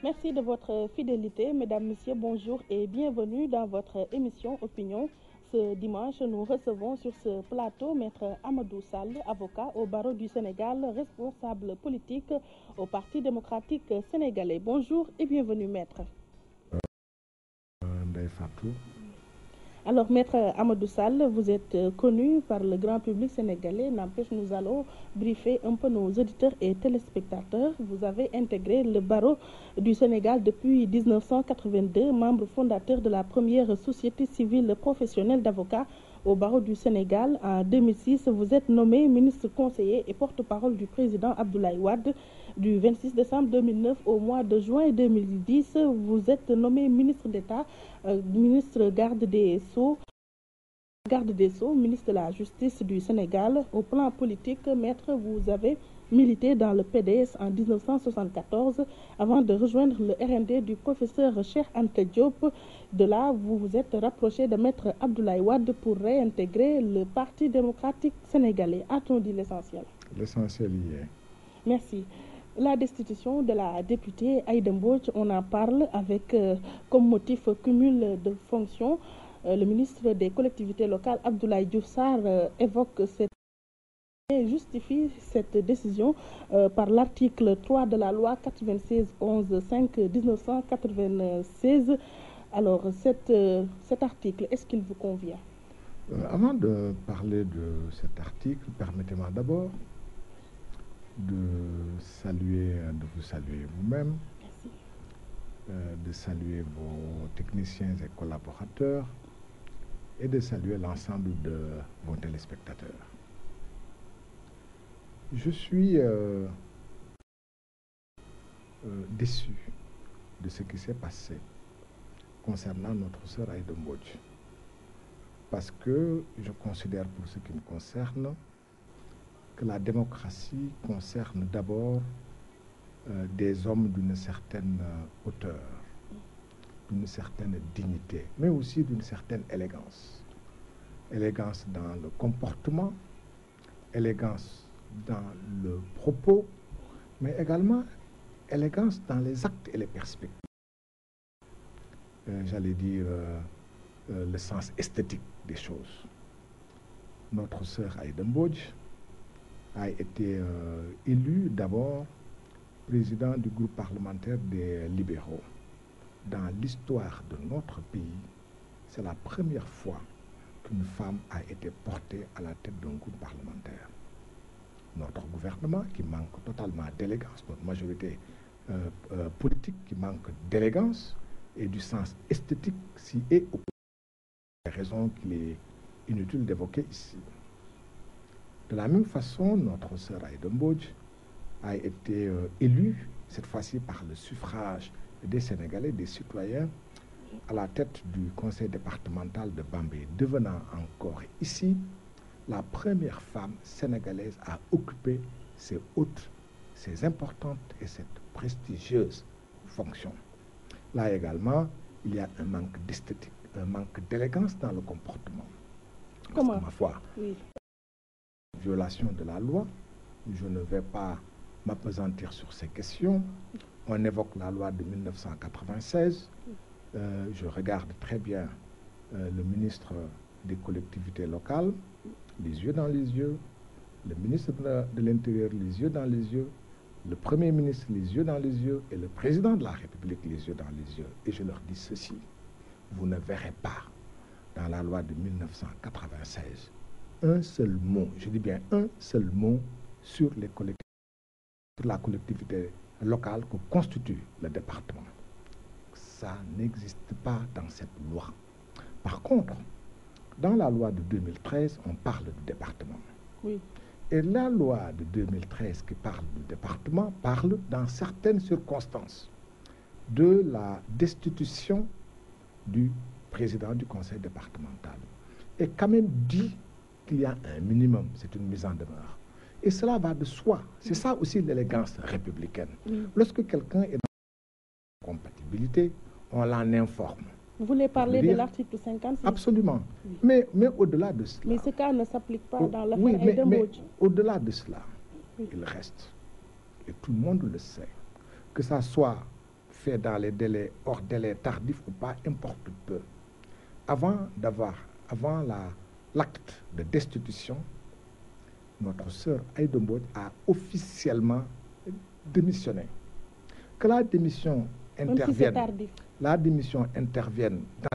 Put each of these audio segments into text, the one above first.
Merci de votre fidélité, mesdames, messieurs, bonjour et bienvenue dans votre émission Opinion. Ce dimanche, nous recevons sur ce plateau Maître Amadou Sall, avocat au barreau du Sénégal, responsable politique au Parti démocratique sénégalais. Bonjour et bienvenue, Maître. Ndeye Fatou. Alors, Maître Amadou Sall, vous êtes connu par le grand public sénégalais. N'empêche, nous allons briefer un peu nos auditeurs et téléspectateurs. Vous avez intégré le barreau du Sénégal depuis 1982, membre fondateur de la première société civile professionnelle d'avocats au barreau du Sénégal. En 2006, vous êtes nommé ministre conseiller et porte-parole du président Abdoulaye Wade. Du 26 décembre 2009 au mois de juin 2010, vous êtes nommé ministre d'État, ministre garde des Sceaux, ministre de la Justice du Sénégal. Au plan politique, Maître, vous avez milité dans le PDS en 1974 avant de rejoindre le RND du professeur Cheikh Anta Diop. De là, vous vous êtes rapproché de Maître Abdoulaye Wade pour réintégrer le Parti démocratique sénégalais. A-t-on dit l'essentiel? L'essentiel y est. Merci. La destitution de la députée Aïda Mbodj, on en parle avec comme motif cumul de fonctions. Le ministre des collectivités locales, Abdoulaye Diouf Sarr, évoque cette et justifie cette décision par l'article 3 de la loi 96-11-5-1996. Alors, cet article, est-ce qu'il vous convient? Avant de parler de cet article, permettez-moi d'abord de vous saluer vous-même, de saluer vos techniciens et collaborateurs et de saluer l'ensemble de vos téléspectateurs. Je suis déçu de ce qui s'est passé concernant notre sœur Aïda Mbodj, parce que je considère, pour ce qui me concerne, que la démocratie concerne d'abord des hommes d'une certaine hauteur, d'une certaine dignité, mais aussi d'une certaine élégance. Élégance dans le comportement, élégance dans le propos, mais également élégance dans les actes et les perspectives. J'allais dire le sens esthétique des choses. Notre sœur Aïda Mbodj a été élu d'abord président du groupe parlementaire des libéraux. Dans l'histoire de notre pays, c'est la première fois qu'une femme a été portée à la tête d'un groupe parlementaire. Notre gouvernement, qui manque totalement d'élégance, notre majorité politique qui manque d'élégance et du sens esthétique, si et au des raisons qu'il est inutile d'évoquer ici. De la même façon, notre sœur Aïda Mbodj a été élue, cette fois-ci par le suffrage des Sénégalais, des citoyens, à la tête du conseil départemental de Bambey, devenant encore ici la première femme sénégalaise à occuper ces hautes, ces importantes et cette prestigieuse fonction. Là également, il y a un manque d'esthétique, un manque d'élégance dans le comportement. Comment? Parce que, ma foi, oui. Violation de la loi, je ne vais pas m'appesantir sur ces questions. On évoque la loi de 1996. Je regarde très bien le ministre des collectivités locales, les yeux dans les yeux, le ministre de l'Intérieur, les yeux dans les yeux, le Premier ministre, les yeux dans les yeux, et le président de la République, les yeux dans les yeux. Et je leur dis ceci: vous ne verrez pas dans la loi de 1996 un seul mot, je dis bien un seul mot, sur la collectivité locale que constitue le département. Ça n'existe pas dans cette loi. Par contre, dans la loi de 2013, on parle du département. Oui. Et la loi de 2013 qui parle du département parle, dans certaines circonstances, de la destitution du président du conseil départemental. Et quand même dit qu'il y a un minimum, c'est une mise en demeure. Et cela va de soi. C'est ça aussi l'élégance républicaine. Lorsque quelqu'un est dans la compatibilité, on l'en informe. Vous voulez parler de l'article 56? Absolument. Oui. Mais au-delà de cela... Mais ce cas ne s'applique pas dans l'affaire oui, Aïda Mbodj. Au-delà de cela, il reste, et tout le monde le sait, que ça soit fait dans les délais, hors délai, tardif ou pas, importe peu. Avant l'acte de destitution, notre sœur Aïda Mbodj a officiellement démissionné. Que la démission intervienne dans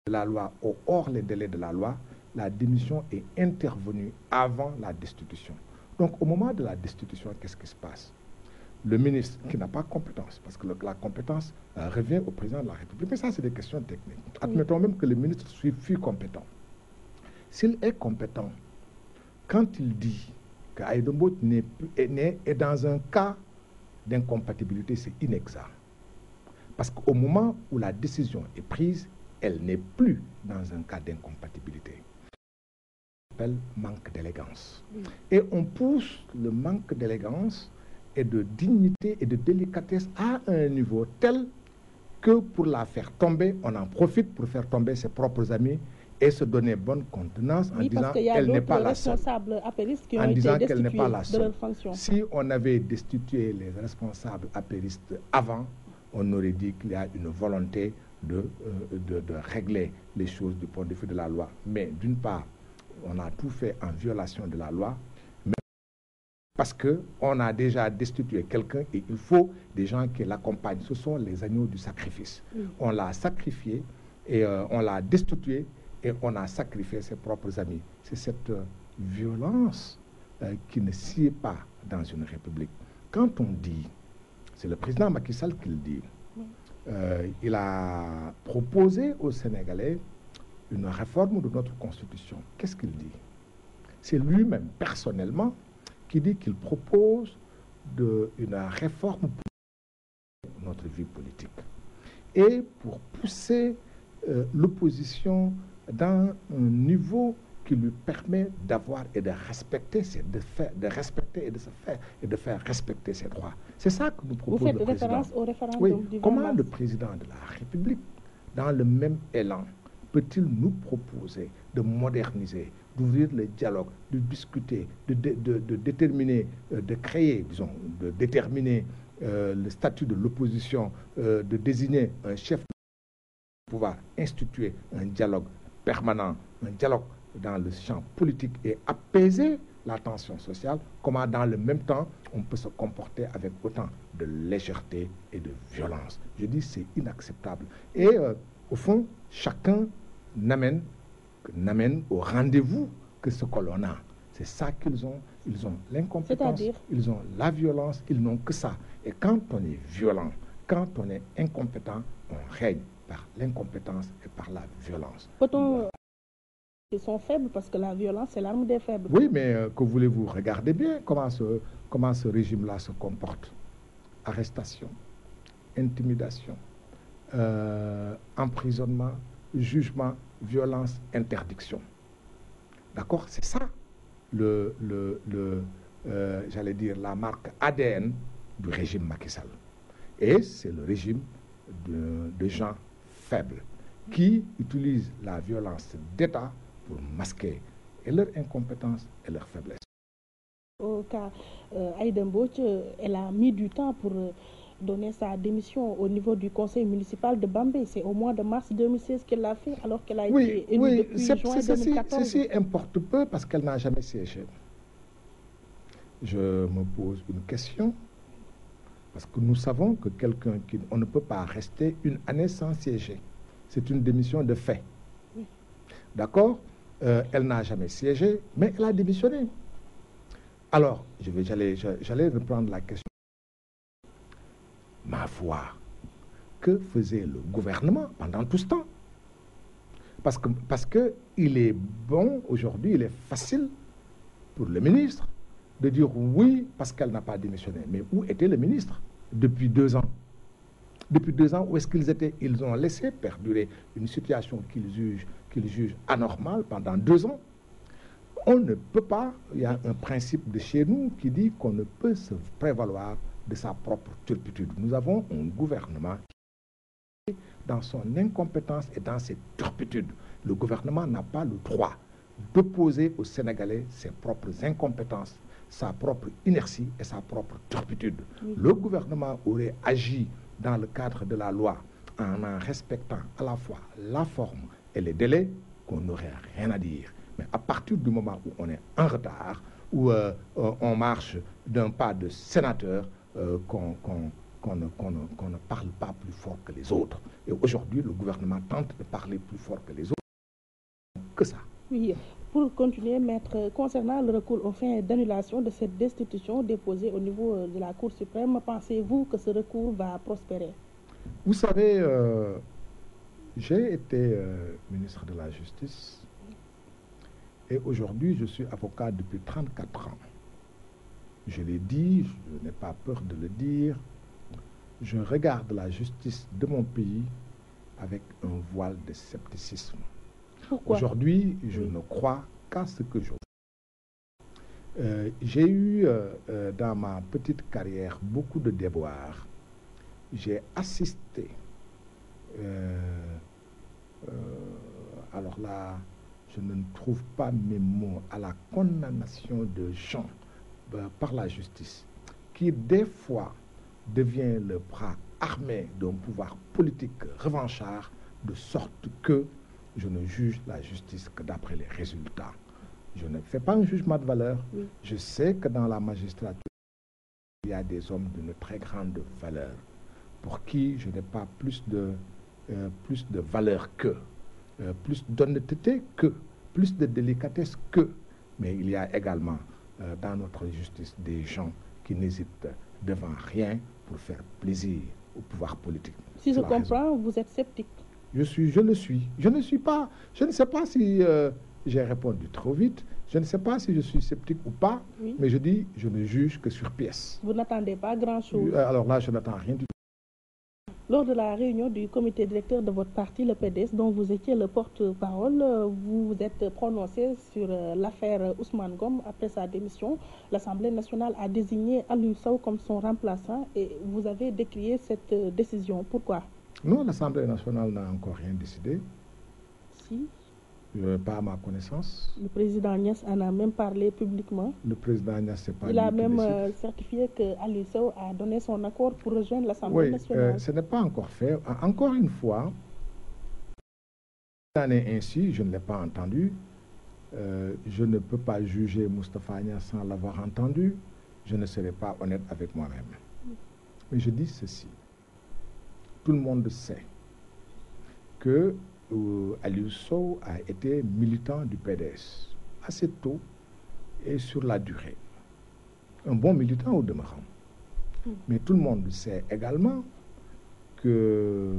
la loi ou hors les délais de la loi, la démission est intervenue avant la destitution. Donc, au moment de la destitution, qu'est-ce qui se passe? Le ministre, qui n'a pas compétence, parce que la compétence revient au président de la République, mais ça, c'est des questions techniques. Admettons même que le ministre fût compétent. S'il est compétent, quand il dit qu'Aïda Mbodj est dans un cas d'incompatibilité, c'est inexact. Parce qu'au moment où la décision est prise, elle n'est plus dans un cas d'incompatibilité. Ça s'appelle manque d'élégance. Et on pousse le manque d'élégance et de dignité et de délicatesse à un niveau tel que pour la faire tomber, on en profite pour faire tomber ses propres amis et se donner bonne contenance en disant qu'elle n'est pas la seule. En disant qu'elle n'est pas la seule. Si on avait destitué les responsables apéristes avant, on aurait dit qu'il y a une volonté de régler les choses du point de vue de la loi. Mais d'une part, on a tout fait en violation de la loi, mais parce qu'on a déjà destitué quelqu'un et il faut des gens qui l'accompagnent. Ce sont les agneaux du sacrifice. On l'a sacrifié et on l'a destitué et on a sacrifié ses propres amis. C'est cette violence qui ne sied pas dans une république. Quand on dit, c'est le président Macky Sall qui le dit, il a proposé aux Sénégalais une réforme de notre Constitution. Qu'est-ce qu'il dit? C'est lui-même, personnellement, qui dit qu'il propose une réforme pour notre vie politique et pour pousser l'opposition dans un niveau qui lui permet d'avoir et de respecter, de faire respecter ses droits. C'est ça que nous propose le président. Vous faites référence au référendum du 20 Comment mars. Le président de la République, dans le même élan, peut-il nous proposer de moderniser, d'ouvrir le dialogue, de discuter, de déterminer, de créer, disons, de déterminer le statut de l'opposition, de désigner un chef pour pouvoir instituer un dialogue permanent, un dialogue dans le champ politique et apaiser la tension sociale, comment dans le même temps on peut se comporter avec autant de légèreté et de violence. Je dis c'est inacceptable. Et au fond, chacun n'amène au rendez-vous que ce que l'on a. C'est ça qu'ils ont. Ils ont l'incompétence, ils ont la violence, ils n'ont que ça. Et quand on est violent, quand on est incompétent, on règne par l'incompétence et par la violence. Peut-on... Ils sont faibles parce que la violence, c'est l'arme des faibles. Oui, mais que voulez-vous? Regardez bien comment ce régime-là se comporte. Arrestation, intimidation, emprisonnement, jugement, violence, interdiction. D'accord? C'est ça, j'allais dire, la marque ADN du régime Macky Sall. Et c'est le régime de gens faibles qui utilisent la violence d'État pour masquer et leur incompétence et leur faiblesse. Au cas Aïda Mbodj, elle a mis du temps pour donner sa démission au niveau du conseil municipal de Bambey. C'est au mois de mars 2016 qu'elle l'a fait, alors qu'elle a été élue depuis juin 2014. Ceci importe peu parce qu'elle n'a jamais siégé. Je me pose une question, parce que nous savons que on ne peut pas rester une année sans siéger. C'est une démission de fait. Oui. D'accord? Elle n'a jamais siégé, mais elle a démissionné. Alors, j'allais reprendre la question. Ma foi, que faisait le gouvernement pendant tout ce temps? Parce que il est bon aujourd'hui, il est facile pour le ministre de dire oui parce qu'elle n'a pas démissionné. Mais où était le ministre depuis 2 ans? Depuis 2 ans, où est-ce qu'ils étaient? Ils ont laissé perdurer une situation qu'ils jugent anormale pendant 2 ans. On ne peut pas, il y a un principe de chez nous qui dit qu'on ne peut se prévaloir de sa propre turpitude. Nous avons un gouvernement qui, dans son incompétence et dans ses turpitudes, le gouvernement n'a pas le droit d'opposer aux Sénégalais ses propres incompétences, sa propre inertie et sa propre turpitude. Oui. Le gouvernement aurait agi dans le cadre de la loi, en respectant à la fois la forme et les délais, qu'on n'aurait rien à dire. Mais à partir du moment où on est en retard, où on marche d'un pas de sénateur, qu'on ne parle pas plus fort que les autres. Et aujourd'hui, le gouvernement tente de parler plus fort que les autres. Que ça. Oui, pour continuer, maître, concernant le recours aux fins d'annulation de cette destitution déposée au niveau de la Cour suprême, pensez-vous que ce recours va prospérer? Vous savez, j'ai été ministre de la Justice et aujourd'hui, je suis avocat depuis 34 ans. Je l'ai dit, je n'ai pas peur de le dire, je regarde la justice de mon pays avec un voile de scepticisme. Pourquoi? Aujourd'hui, je ne crois qu'à ce que je vois. J'ai eu dans ma petite carrière beaucoup de déboires. J'ai assisté, alors là, je ne trouve pas mes mots, à la condamnation de gens par la justice, qui des fois devient le bras armé d'un pouvoir politique revanchard, de sorte que je ne juge la justice que d'après les résultats. Je ne fais pas un jugement de valeur. Oui. Je sais que dans la magistrature, il y a des hommes d'une très grande valeur, pour qui je n'ai pas plus de valeur que, plus d'honnêteté que, plus de délicatesse que. Mais il y a également dans notre justice des gens qui n'hésitent devant rien pour faire plaisir au pouvoir politique. Si je comprends, vous êtes sceptique. Je le suis. Je ne sais pas si j'ai répondu trop vite. Je ne sais pas si je suis sceptique ou pas, oui. Mais je dis, je ne juge que sur pièce. Vous n'attendez pas grand-chose? Alors là, je n'attends rien du tout. Lors de la réunion du comité directeur de votre parti, le PDS, dont vous étiez le porte-parole, vous vous êtes prononcé sur l'affaire Ousmane Ngom après sa démission. L'Assemblée nationale a désigné Aliou Sow comme son remplaçant et vous avez décrié cette décision. Pourquoi? Non, l'Assemblée nationale n'a encore rien décidé. Si. Pas à ma connaissance. Le président Niasse en a même parlé publiquement. Le président Niasse, c'est pas Il a même certifié que Aliou Sow a donné son accord pour rejoindre l'Assemblée nationale. Ce n'est pas encore fait. Encore une fois, cette année ainsi, je ne l'ai pas entendu. Je ne peux pas juger Moustapha Niasse sans l'avoir entendu. Je ne serai pas honnête avec moi-même. Mais je dis ceci. Tout le monde sait que Aliou Sow a été militant du PDS assez tôt et sur la durée. Un bon militant au demeurant. Mais tout le monde sait également que,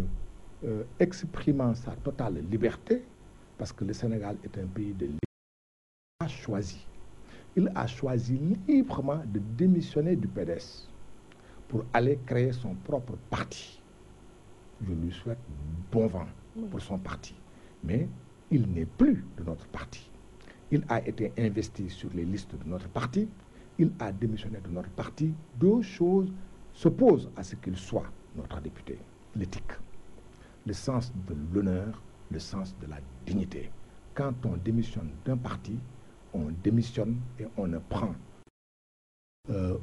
exprimant sa totale liberté, parce que le Sénégal est un pays de liberté, il a choisi librement de démissionner du PDS pour aller créer son propre parti. Je lui souhaite bon vent pour son parti. Mais il n'est plus de notre parti. Il a été investi sur les listes de notre parti. Il a démissionné de notre parti. Deux choses s'opposent à ce qu'il soit notre député. L'éthique, le sens de l'honneur, le sens de la dignité. Quand on démissionne d'un parti, on démissionne et on ne prend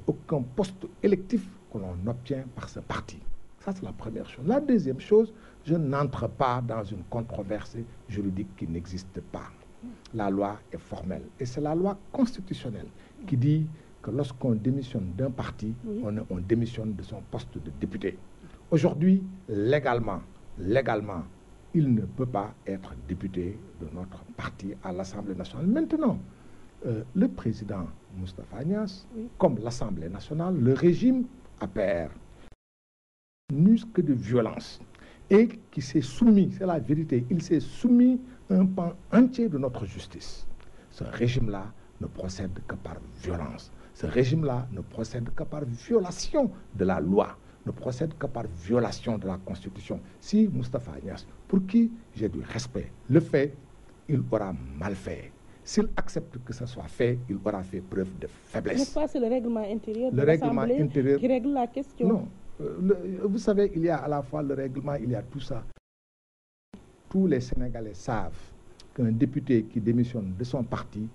aucun poste électif que l'on obtient par ce parti. Ça, c'est la première chose. La deuxième chose, je n'entre pas dans une controverse juridique qui n'existe pas. La loi est formelle. Et c'est la loi constitutionnelle qui dit que lorsqu'on démissionne d'un parti, on démissionne de son poste de député. Aujourd'hui, légalement, il ne peut pas être député de notre parti à l'Assemblée nationale. Maintenant, le président Moustapha Niasse, comme l'Assemblée nationale, le régime APR, n'use que de violence et qui s'est soumis, c'est la vérité, il s'est soumis à un pan entier de notre justice. Ce régime-là ne procède que par violence. Ce régime-là ne procède que par violation de la loi, ne procède que par violation de la Constitution. Si Moustapha Niasse, pour qui j'ai du respect, le fait, il aura mal fait. S'il accepte que ça soit fait, il aura fait preuve de faiblesse. N'est-ce pas, c'est le règlement intérieur de l'Assemblée qui règle la question? Non. Vous savez, il y a à la fois le règlement, il y a tout ça. Tous les Sénégalais savent qu'un député qui démissionne de son parti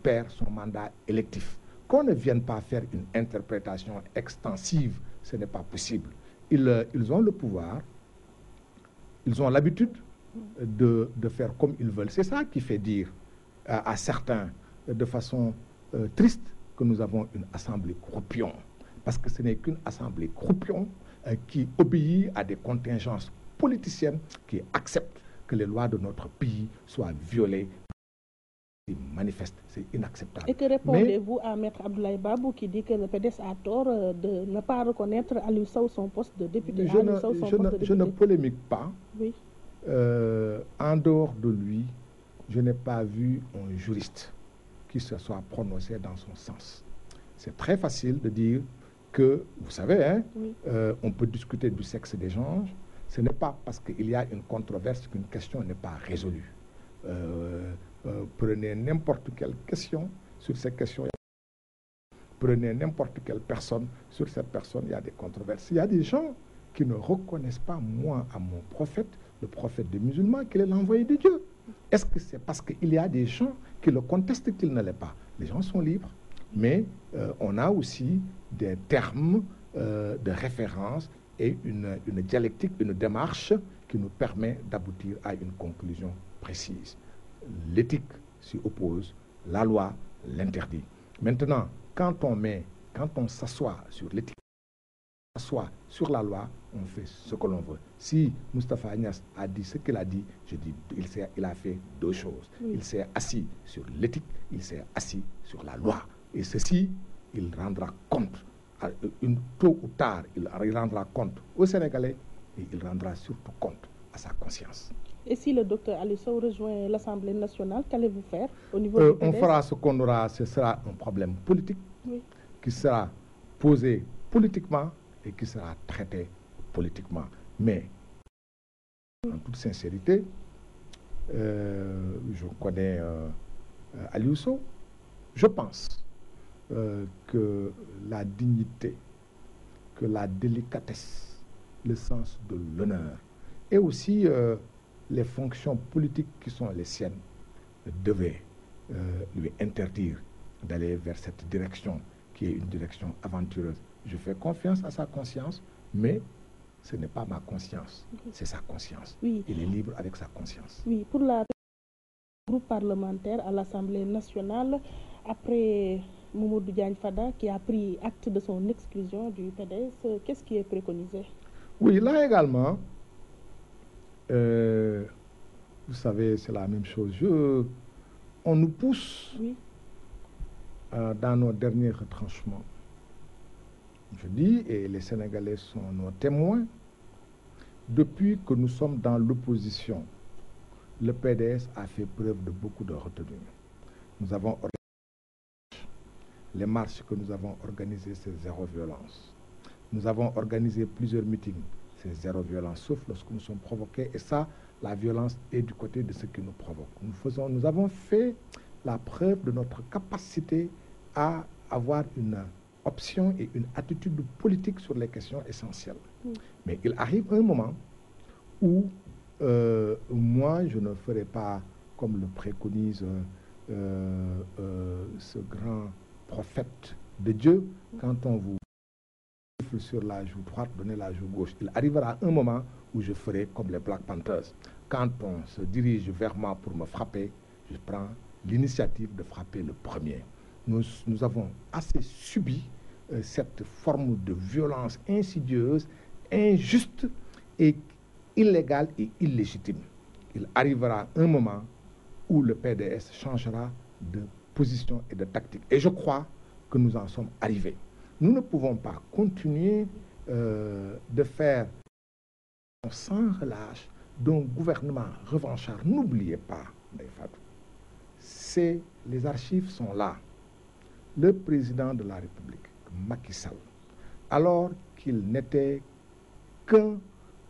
perd son mandat électif. Qu'on ne vienne pas faire une interprétation extensive, ce n'est pas possible. ils ont le pouvoir, ils ont l'habitude de faire comme ils veulent. C'est ça qui fait dire à certains, de façon triste, que nous avons une assemblée croupion. Parce que ce n'est qu'une assemblée croupion qui obéit à des contingences politiciennes, qui acceptent que les lois de notre pays soient violées. Manifeste, c'est inacceptable. Et que répondez-vous à Maître Abdoulaye Babou qui dit que le PDS a tort de ne pas reconnaître Aliou Sow son poste de député? Je ne polémique pas. Oui. En dehors de lui, je n'ai pas vu un juriste qui se soit prononcé dans son sens. C'est très facile de dire que, vous savez, hein, oui. On peut discuter du sexe des gens. Ce n'est pas parce qu'il y a une controverse qu'une question n'est pas résolue. Prenez n'importe quelle question, sur ces questions, prenez n'importe quelle personne, sur cette personne, il y a des controverses. Il y a des gens qui ne reconnaissent pas, moi, à mon prophète, le prophète des musulmans, qu'il est l'envoyé de Dieu. Est-ce que c'est parce qu'il y a des gens qui le contestent qu'il ne l'est pas? Les gens sont libres, mais on a aussi des termes de référence et une dialectique, une démarche qui nous permet d'aboutir à une conclusion précise. L'éthique s'y oppose, la loi l'interdit. Maintenant, quand on s'assoit sur l'éthique, on s'assoit sur la loi, on fait ce que l'on veut. Si Moustapha Agnès a dit ce qu'il a dit, je dis il a fait deux choses. Oui. Il s'est assis sur l'éthique, il s'est assis sur la loi. Et ceci, il rendra compte. Tôt ou tard, il rendra compte aux Sénégalais et il rendra surtout compte à sa conscience. Et si le docteur Aliou Sow rejoint l'Assemblée nationale, qu'allez-vous faire au niveau du PDS? On fera ce qu'on aura, ce sera un problème politique, oui, qui sera posé politiquement et qui sera traité politiquement. Mais, en toute sincérité, je connais Aliou Sow. Je pense que la dignité, que la délicatesse, le sens de l'honneur et aussi les fonctions politiques qui sont les siennes devaient lui interdire d'aller vers cette direction qui est une direction aventureuse. Je fais confiance à sa conscience, mais ce n'est pas ma conscience, c'est sa conscience. Oui. Il est libre avec sa conscience. Oui, pour la groupe parlementaire à l'Assemblée nationale, après Mamadou Diagne Fada qui a pris acte de son exclusion du PDS, qu'est-ce qui est préconisé? Oui, là également, vous savez, c'est la même chose. On nous pousse, oui, dans nos derniers retranchements. Je dis, et les Sénégalais sont nos témoins, depuis que nous sommes dans l'opposition, le PDS a fait preuve de beaucoup de retenue. Nous avons organisé les marches que nous avons organisées, c'est zéro violence. Nous avons organisé plusieurs meetings, c'est zéro violence, sauf lorsque nous sommes provoqués. Et ça, la violence est du côté de ceux qui nous provoquent. Nous avons fait la preuve de notre capacité à avoir une option et une attitude politique sur les questions essentielles. Mais il arrive un moment où moi, je ne ferai pas comme le préconise ce grand prophète de Dieu. Quand on vous siffle sur la joue droite, donnez la joue gauche. Il arrivera un moment où je ferai comme les Black Panthers. Quand on se dirige vers moi pour me frapper, je prends l'initiative de frapper le premier. Nous avons assez subi cette forme de violence insidieuse, injuste et illégale et illégitime. Il arrivera un moment où le PDS changera de position et de tactique. Et je crois que nous en sommes arrivés. Nous ne pouvons pas continuer de faire sans relâche d'un gouvernement revanchard. N'oubliez pas, les archives sont là. Le président de la République, Macky Sall, alors qu'il n'était qu'un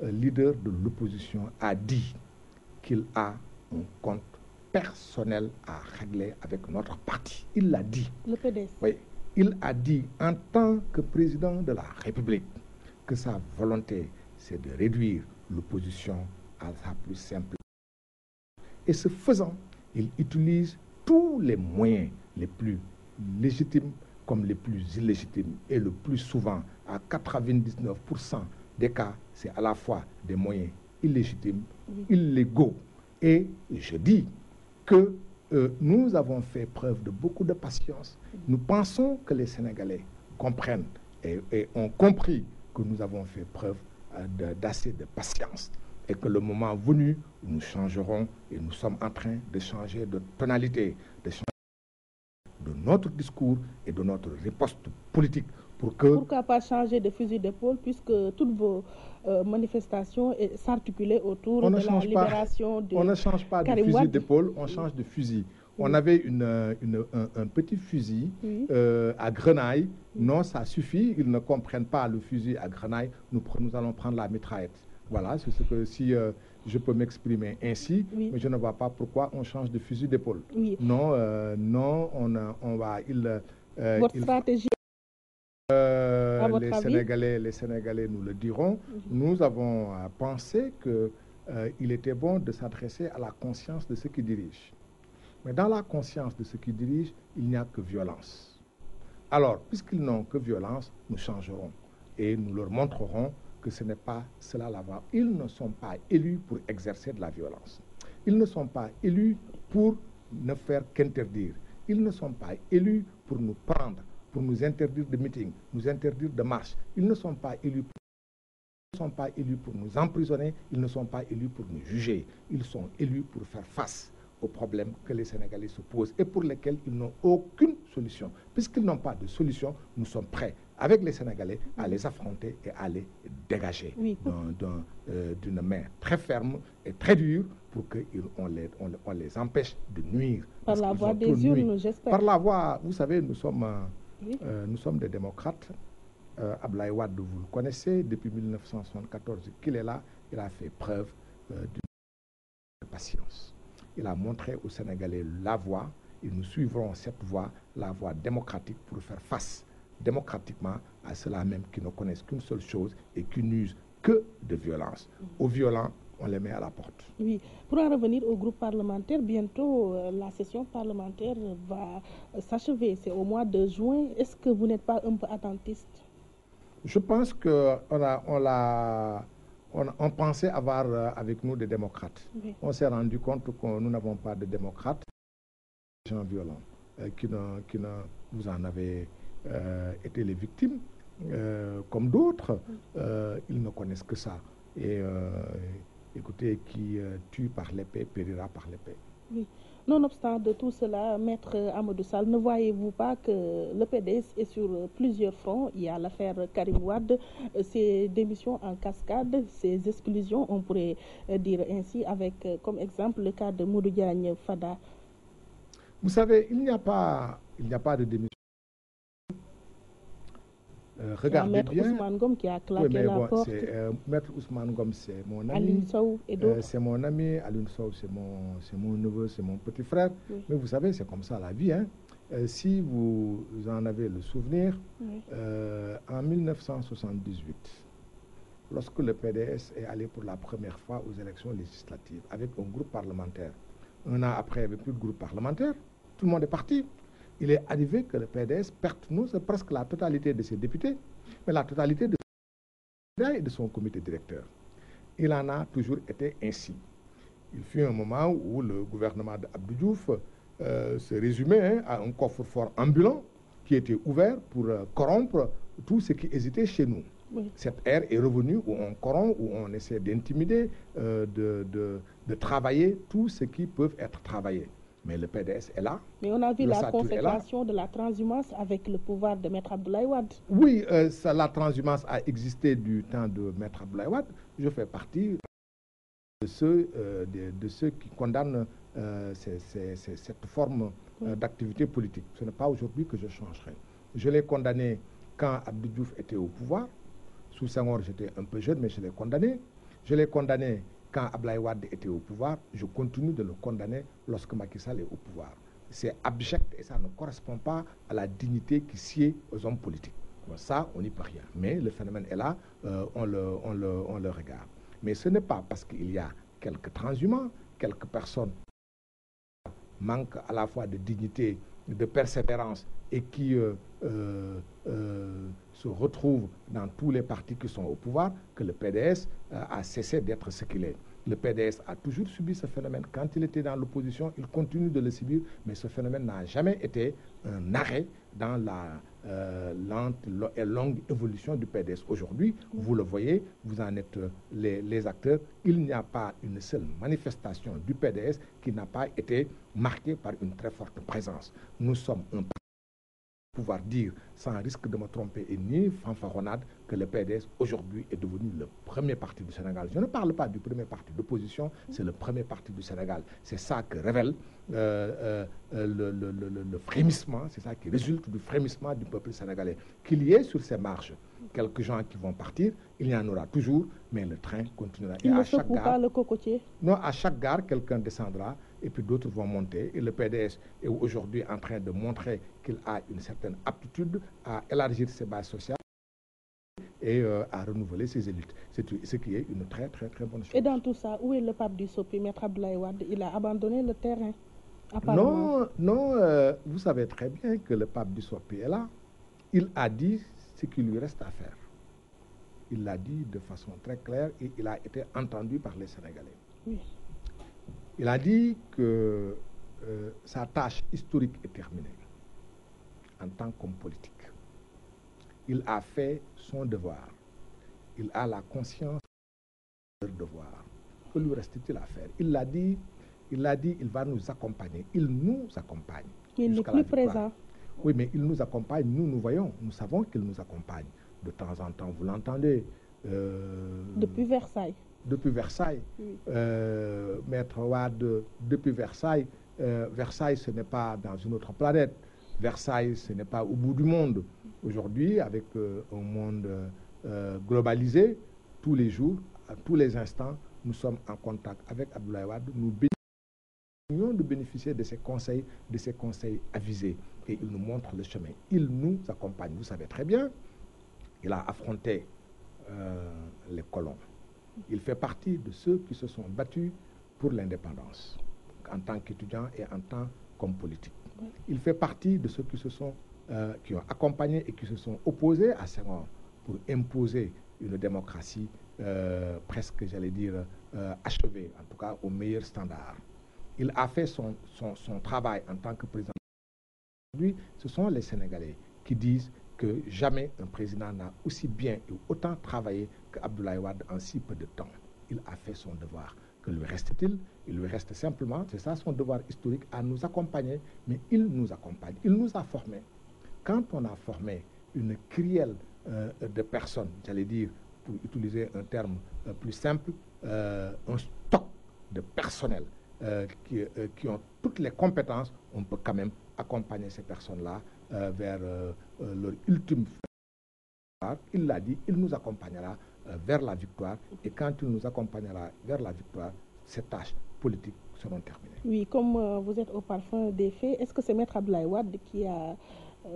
leader de l'opposition, a dit qu'il a un compte personnel à régler avec notre parti. Il l'a dit. Le PDS. Oui. Il a dit en tant que président de la République que sa volonté, c'est de réduire l'opposition à sa plus simple. Et ce faisant, il utilise tous les moyens les plus légitimes comme les plus illégitimes. Et le plus souvent, à 99%, des cas, c'est à la fois des moyens illégitimes, illégaux. Et je dis que nous avons fait preuve de beaucoup de patience. Nous pensons que les Sénégalais comprennent et ont compris que nous avons fait preuve d'assez de patience et que le moment venu, nous changerons et nous sommes en train de changer de tonalité, de changer de notre discours et de notre riposte politique. Pourquoi pas changer de fusil d'épaule puisque toutes vos manifestations s'articulaient autour de la libération de Karim Wade? On ne change pas de fusil d'épaule, on change de fusil. On avait un petit fusil à grenaille. Non, ça suffit. Ils ne comprennent pas le fusil à grenaille. Nous allons prendre la mitraillette. Voilà, c'est ce que si je peux m'exprimer ainsi, mais je ne vois pas pourquoi on change de fusil d'épaule. Non, non, on va... Votre stratégie les Sénégalais nous le diront. Nous avons pensé qu'il était bon de s'adresser à la conscience de ceux qui dirigent. Mais dans la conscience de ceux qui dirigent, il n'y a que violence. Alors, puisqu'ils n'ont que violence, nous changerons et nous leur montrerons que ce n'est pas cela la voie. Ils ne sont pas élus pour exercer de la violence. Ils ne sont pas élus pour ne faire qu'interdire. Ils ne sont pas élus pour nous prendre, pour nous interdire de meeting, nous interdire de marche. Ils ne sont pas élus pour nous emprisonner, ils ne sont pas élus pour nous juger. Ils sont élus pour faire face aux problèmes que les Sénégalais se posent et pour lesquels ils n'ont aucune solution. Puisqu'ils n'ont pas de solution, nous sommes prêts, avec les Sénégalais, à les affronter et à les dégager d'une main très ferme et très dure pour qu'on les empêche de nuire. Par la voie des urnes, j'espère. Par la voie, vous savez, nous sommes des démocrates. Abdoulaye Wade, vous le connaissez, depuis 1974 qu'il est là, il a fait preuve de patience. Il a montré aux Sénégalais la voie, et nous suivrons cette voie, la voie démocratique, pour faire face démocratiquement à ceux-là même qui ne connaissent qu'une seule chose et qui n'usent que de violence. Aux violents, on les met à la porte. Oui. Pour en revenir au groupe parlementaire, bientôt la session parlementaire va s'achever. C'est au mois de juin. Est-ce que vous n'êtes pas un peu attentiste? Je pense qu'on pensait avoir avec nous des démocrates. On s'est rendu compte que nous n'avons pas de démocrates. Des gens violents vous en avez été les victimes, comme d'autres. Ils ne connaissent que ça. Et écoutez, qui tue par l'épée périra par l'épée. Oui. Nonobstant de tout cela, Maître Amadou Sall, ne voyez-vous pas que le PDS est sur plusieurs fronts? Il y a l'affaire Karim Wade, ses démissions en cascade, ses exclusions, on pourrait dire ainsi, avec comme exemple le cas de Modou Diagne Fada. Vous savez, il n'y a pas de démission. Regardez Maître bien. Ousmane Ngom qui a claqué la porte. Maître Ousmane Ngom, c'est mon ami. Aline Sow et d'autres. C'est mon ami. Aline Sow, c'est mon neveu, c'est mon petit frère. Oui. Mais vous savez, c'est comme ça la vie. Hein. Si vous en avez le souvenir, en 1978, lorsque le PDS est allé pour la première fois aux élections législatives avec un groupe parlementaire, un an après, il n'y avait plus de groupe parlementaire, tout le monde est parti. Il est arrivé que le PDS perde presque la totalité de ses députés, mais la totalité de son comité directeur. Il en a toujours été ainsi. Il fut un moment où le gouvernement d'Abdou Diouf se résumait à un coffre-fort ambulant qui était ouvert pour corrompre tout ce qui hésitait chez nous. Oui. Cette ère est revenue où on corrompt, où on essaie d'intimider, de travailler tout ce qui peut être travaillé. Mais le PDS est là. Mais on a vu la consécration de la transhumance avec le pouvoir de Maître Abdoulaye Wade. Oui, la transhumance a existé du temps de Maître Abdoulaye Wade. Je fais partie de ceux qui condamnent cette forme d'activité politique. Ce n'est pas aujourd'hui que je changerai. Je l'ai condamné quand Abdou Diouf était au pouvoir. Sous Senghor, j'étais un peu jeune, mais je l'ai condamné. Je l'ai condamné quand Abdoulaye Wade était au pouvoir. Je continue de le condamner lorsque Macky Sall est au pouvoir. C'est abject et ça ne correspond pas à la dignité qui sied aux hommes politiques. Bon, ça, on n'y peut rien. Mais le phénomène est là, on le regarde. Mais ce n'est pas parce qu'il y a quelques transhumants, quelques personnes qui manquent à la fois de dignité, de persévérance et qui se retrouve dans tous les partis qui sont au pouvoir que le PDS a cessé d'être ce qu'il est. Le PDS a toujours subi ce phénomène. Quand il était dans l'opposition, il continue de le subir, mais ce phénomène n'a jamais été un arrêt dans la lente et longue évolution du PDS. Aujourd'hui, vous le voyez, vous en êtes les acteurs. Il n'y a pas une seule manifestation du PDS qui n'a pas été marquée par une très forte présence. Nous sommes un pouvoir dire, sans risque de me tromper et ni fanfaronnade, que le PDS aujourd'hui est devenu le premier parti du Sénégal. Je ne parle pas du premier parti d'opposition, c'est le premier parti du Sénégal. C'est ça que révèle le frémissement, c'est ça qui résulte du frémissement du peuple sénégalais. Qu'il y ait sur ces marches quelques gens qui vont partir, il y en aura toujours, mais le train continuera. Il ne secoue pas le cocotier? Non, à chaque gare, quelqu'un descendra et puis d'autres vont monter. Et le PDS est aujourd'hui en train de montrer qu'il a une certaine aptitude à élargir ses bases sociales et à renouveler ses élites. C'est ce qui est une très bonne chose. Et dans tout ça, où est le pape du SOPI, Maître Abdoulaye Wade? Il a abandonné le terrain, apparemment. Non, vous savez très bien que le pape du SOPI est là. Il a dit ce qu'il lui reste à faire. Il l'a dit de façon très claire et il a été entendu par les Sénégalais. Oui. Il a dit que sa tâche historique est terminée en tant qu'homme politique. Il a fait son devoir. Il a la conscience de son devoir. Que lui reste-t-il à faire? Il l'a dit, il va nous accompagner. Il nous accompagne. Il n'est plus présent. Oui, mais il nous accompagne, nous voyons, nous savons qu'il nous accompagne. De temps en temps, vous l'entendez. Depuis Versailles. Depuis Versailles. Oui. Maître Wade, depuis Versailles. Versailles, ce n'est pas dans une autre planète. Versailles, ce n'est pas au bout du monde. Aujourd'hui, avec un monde globalisé, tous les jours, à tous les instants, nous sommes en contact avec Abdoulaye Wade. Nous bénéficions de bénéficier de ses conseils avisés. Et il nous montre le chemin. Il nous accompagne. Vous savez très bien, il a affronté les colons. Il fait partie de ceux qui se sont battus pour l'indépendance, en tant qu'étudiant et en tant qu'homme politique. Il fait partie de ceux qui ont accompagné et qui se sont opposés à Senghor pour imposer une démocratie presque, j'allais dire, achevée, en tout cas au meilleur standard. Il a fait son travail en tant que président. Aujourd'hui, ce sont les Sénégalais qui disent que jamais un président n'a aussi bien et autant travaillé qu'Abdoulaye Wade en si peu de temps. Il a fait son devoir. Que lui reste-t-il? Il lui reste simplement, c'est ça son devoir historique, à nous accompagner, mais il nous accompagne. Il nous a formés. Quand on a formé une crielle de personnes, j'allais dire, pour utiliser un terme plus simple, un stock de personnel qui ont toutes les compétences, on peut quand même accompagner ces personnes-là vers leur ultime fin. Il l'a dit, il nous accompagnera vers la victoire. Et quand il nous accompagnera vers la victoire, ces tâches politiques seront terminées. Oui, comme vous êtes au parfum des faits, est-ce que c'est Maître Abdoulaye Wade qui a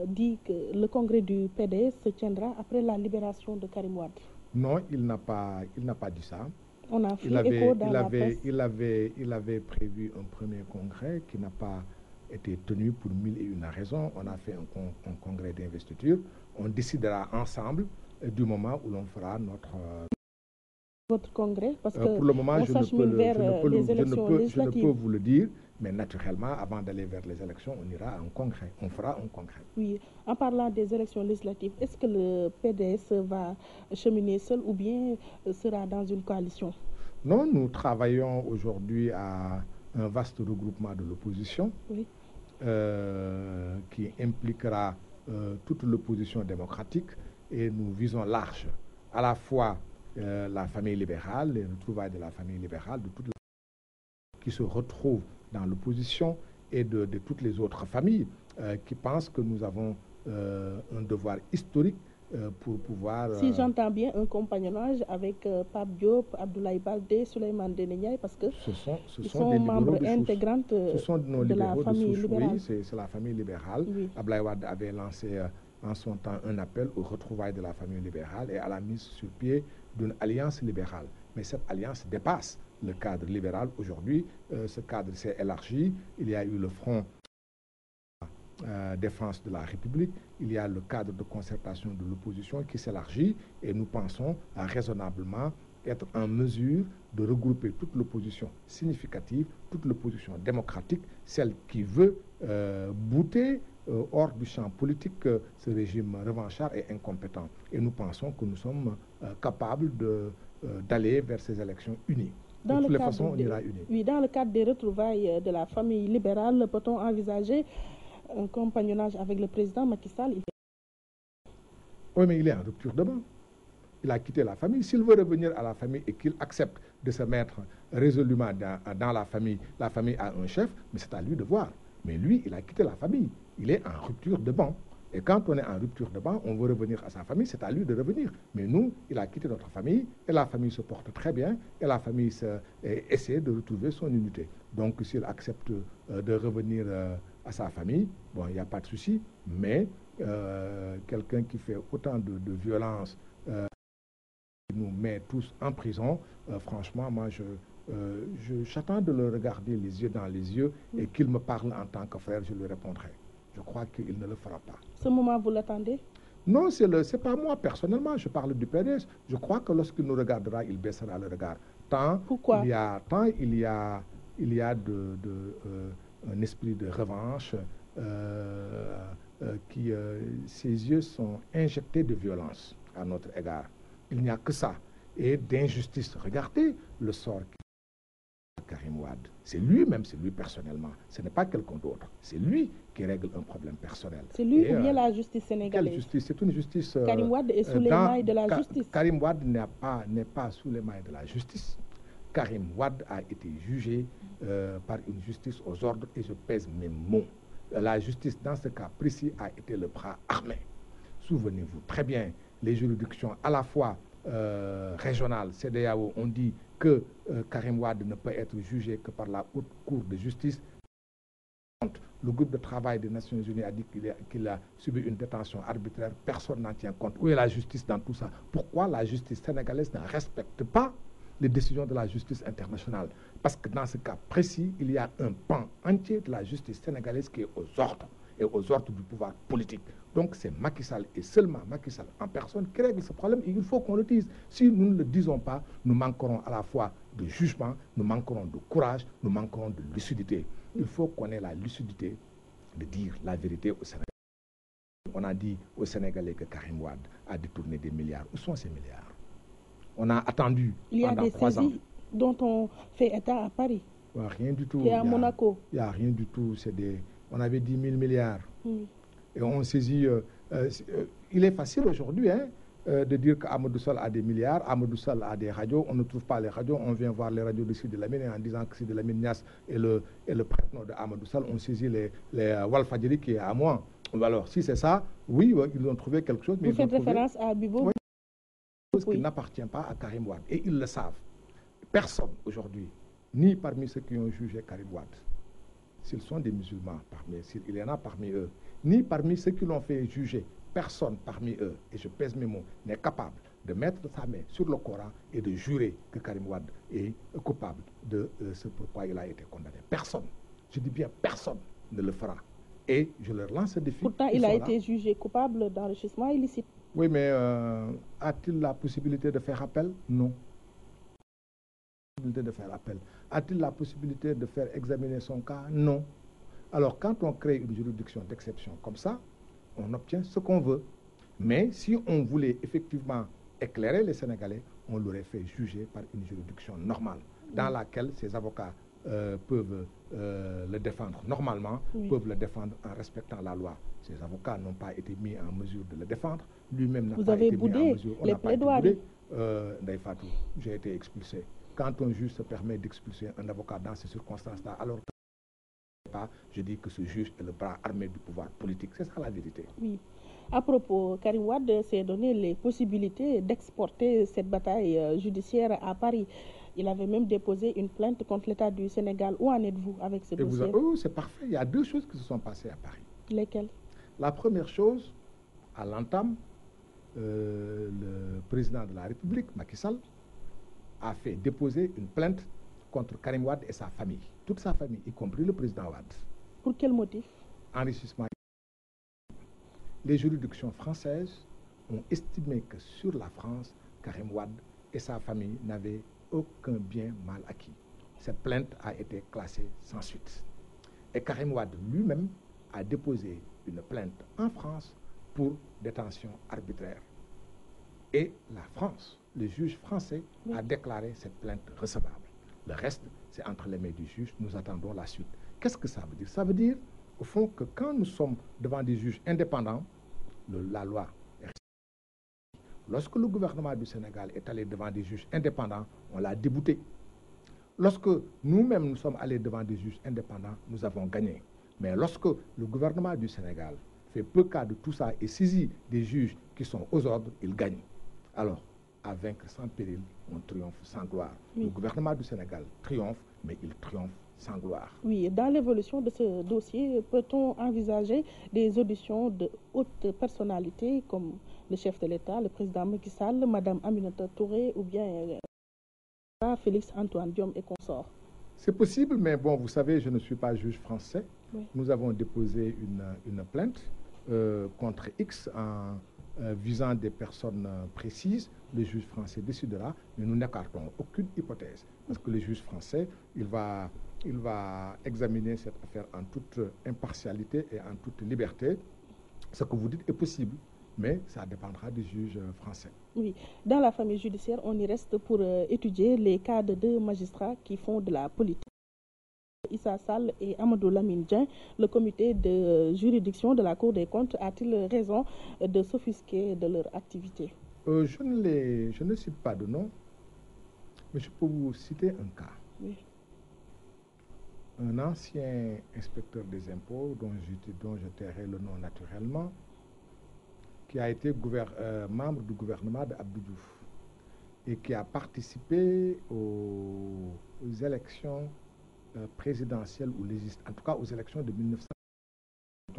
dit que le congrès du PDS se tiendra après la libération de Karim Wade? Non, il n'a pas dit ça. On a fait écho dans la presse. Il avait prévu un premier congrès qui n'a pas été tenu pour 1001 raisons. On a fait un congrès d'investiture. On décidera ensemble du moment où l'on fera votre congrès, parce que pour le moment, je ne peux vous le dire, mais naturellement, avant d'aller vers les élections, on ira à un congrès. On fera un congrès. Oui, en parlant des élections législatives, est-ce que le PDS va cheminer seul ou bien sera dans une coalition? Non, nous travaillons aujourd'hui à un vaste regroupement de l'opposition, oui, qui impliquera toute l'opposition démocratique, et nous visons large, à la fois la famille libérale, les retrouvailles de la famille libérale, de toute la qui se retrouvent dans l'opposition, et de toutes les autres familles qui pensent que nous avons un devoir historique pour pouvoir... Si j'entends bien, un compagnonnage avec Pape Diop, Abdoulaye Baldé, Souleymane Ndéné Ndiaye, parce que ce sont des membres intégrants de la famille libérale. Oui, c'est la famille libérale. Oui. Abdoulaye Wade avait lancé en son temps un appel aux retrouvailles de la famille libérale et à la mise sur pied d'une alliance libérale. Mais cette alliance dépasse le cadre libéral. Aujourd'hui, ce cadre s'est élargi. Il y a eu le front défense de la République, il y a le cadre de concertation de l'opposition qui s'élargit et nous pensons raisonnablement être en mesure de regrouper toute l'opposition significative, toute l'opposition démocratique, celle qui veut bouter hors du champ politique ce régime revanchard et incompétent. Et nous pensons que nous sommes capables d'aller vers ces élections unies. De toutes les façons, on ira unis. Oui, dans le cadre des retrouvailles de la famille libérale, peut-on envisager un compagnonnage avec le président Macky Sall? Oui, mais il est en rupture de banc. Il a quitté la famille. S'il veut revenir à la famille et qu'il accepte de se mettre résolument dans la famille a un chef, mais c'est à lui de voir. Mais lui, il a quitté la famille. Il est en rupture de banc. Et quand on est en rupture de banc, on veut revenir à sa famille, c'est à lui de revenir. Mais nous, il a quitté notre famille et la famille se porte très bien et la famille essaie de retrouver son unité. Donc s'il accepte de revenir à sa famille, bon, il n'y a pas de souci. Mais quelqu'un qui fait autant de violence, qui nous met tous en prison, franchement, moi, j'attends de le regarder les yeux dans les yeux et qu'il me parle en tant que frère, je lui répondrai. Je crois qu'il ne le fera pas. Ce moment, vous l'attendez? Non, c'est pas moi personnellement, je parle du PDS. Je crois que lorsqu'il nous regardera, il baissera le regard. Pourquoi? Il y a un esprit de revanche ses yeux sont injectés de violence à notre égard. Il n'y a que ça. Et d'injustice. Regardez le sort Karim Wade. C'est lui-même, c'est lui personnellement. Ce n'est pas quelqu'un d'autre. C'est lui qui règle un problème personnel. C'est lui ou bien la justice sénégalaise? Quelle justice? C'est une justice... Karim Wade est sous les mailles de la justice. Karim Wade n'est pas sous les mailles de la justice. Karim Wade a été jugé par une justice aux ordres et je pèse mes mots. La justice, dans ce cas précis, a été le bras armé. Souvenez-vous très bien, les juridictions à la fois régionales, CEDEAO, ont dit que Karim Wade ne peut être jugé que par la haute cour de justice. Le groupe de travail des Nations Unies a dit qu'il a subi une détention arbitraire. Personne n'en tient compte. Où est la justice dans tout ça? Pourquoi la justice sénégalaise ne respecte pas les décisions de la justice internationale? Parce que dans ce cas précis, il y a un pan entier de la justice sénégalaise qui est aux ordres et aux ordres du pouvoir politique. Donc c'est Macky Sall et seulement Macky Sall en personne qui règle ce problème et il faut qu'on le dise. Si nous ne le disons pas, nous manquerons à la fois de jugement, nous manquerons de courage, nous manquerons de lucidité. Il faut qu'on ait la lucidité de dire la vérité aux Sénégalais. On a dit aux Sénégalais que Karim Wade a détourné des milliards. Où sont ces milliards? On a attendu pendant 3 ans. Il y a des saisies dont on fait état à Paris. Rien du tout. Et à Monaco. Il n'y a rien du tout. On avait 10 000 milliards. Et on saisit... il est facile aujourd'hui de dire qu'Amadou Sall a des milliards, Amadou Sall a des radios, on ne trouve pas les radios, on vient voir les radios de Sidi Lamine et en disant que Sidi Lamine Niasse est le prête-nom de Amadou Sall, on saisit les Walfadjri qui est à moi. Alors, si c'est ça, oui, ils ont trouvé quelque chose. Mais vous faites référence à Bibo? Oui, chose qui n'appartient pas à Karim Wade. Et ils le savent. Personne aujourd'hui, ni parmi ceux qui ont jugé Karim Wade, s'ils sont des musulmans, s'il y en a parmi eux, ni parmi ceux qui l'ont fait juger, personne parmi eux, et je pèse mes mots, n'est capable de mettre sa main sur le Coran et de jurer que Karim Wade est coupable de ce pourquoi il a été condamné. Personne, je dis bien personne, ne le fera. Et je leur lance ce défi. Pourtant, il a été jugé coupable d'enrichissement illicite. Oui, mais a-t-il la possibilité de faire appel? Non. De faire appel. A-t-il la possibilité de faire examiner son cas? Non. Alors, quand on crée une juridiction d'exception comme ça, on obtient ce qu'on veut. Mais si on voulait effectivement éclairer les Sénégalais, on l'aurait fait juger par une juridiction normale, dans laquelle ses avocats peuvent le défendre normalement, peuvent le défendre en respectant la loi. Ses avocats n'ont pas été mis en mesure de le défendre. Lui-même n'a pas été mis en mesure. Les plaidoiries. Ndeye Fatou, j'ai été expulsé. Quand un juge se permet d'expulser un avocat dans ces circonstances-là, alors je dis que ce juge est le bras armé du pouvoir politique. C'est ça la vérité. Oui. À propos, Karim Wade s'est donné les possibilités d'exporter cette bataille judiciaire à Paris. Il avait même déposé une plainte contre l'État du Sénégal. Où en êtes-vous avec ce dossier? C'est parfait. Il y a 2 choses qui se sont passées à Paris. Lesquelles? La première chose, à l'entame, le président de la République, Macky Sall, a fait déposer une plainte contre Karim Wade et sa famille. Toute sa famille, y compris le président Wade. Pour quel motif? Enrichissement les juridictions françaises ont estimé que sur la France, Karim Wade et sa famille n'avaient aucun bien mal acquis. Cette plainte a été classée sans suite. Et Karim Wade lui-même a déposé une plainte en France pour détention arbitraire. Et la France, le juge français, a déclaré cette plainte recevable. Le reste, c'est entre les mains du juge. Nous attendons la suite. Qu'est-ce que ça veut dire? Ça veut dire, au fond, que quand nous sommes devant des juges indépendants, la loi est respectée. Lorsque le gouvernement du Sénégal est allé devant des juges indépendants, on l'a débouté. Lorsque nous-mêmes nous sommes allés devant des juges indépendants, nous avons gagné. Mais lorsque le gouvernement du Sénégal fait peu cas de tout ça et saisit des juges qui sont aux ordres, il gagne. Alors, à vaincre sans péril, on triomphe sans gloire. Oui. Le gouvernement du Sénégal triomphe, mais il triomphe sans gloire. Oui, dans l'évolution de ce dossier, peut-on envisager des auditions de hautes personnalités comme le chef de l'État, le président Macky Sall, Madame Aminata Touré ou bien Félix Antoine Diome et consorts? C'est possible, mais bon, vous savez, je ne suis pas juge français. Oui. Nous avons déposé une plainte contre X en visant des personnes précises. Le juge français décidera, mais nous n'écartons aucune hypothèse. Parce que le juge français, il va examiner cette affaire en toute impartialité et en toute liberté. Ce que vous dites est possible, mais ça dépendra des juges français. Oui, dans la famille judiciaire, on y reste pour étudier les cas de deux magistrats qui font de la politique. Issa Sall et Amadou Lamine Dieng, le comité de juridiction de la Cour des comptes a-t-il raison de s'offusquer de leur activité? Je ne cite pas de nom, mais je peux vous citer un cas. Oui. Un ancien inspecteur des impôts, dont je tairai le nom naturellement, qui a été membre du gouvernement d'Abdou Diouf et qui a participé aux élections présidentielles ou législatives, en tout cas aux élections de 1900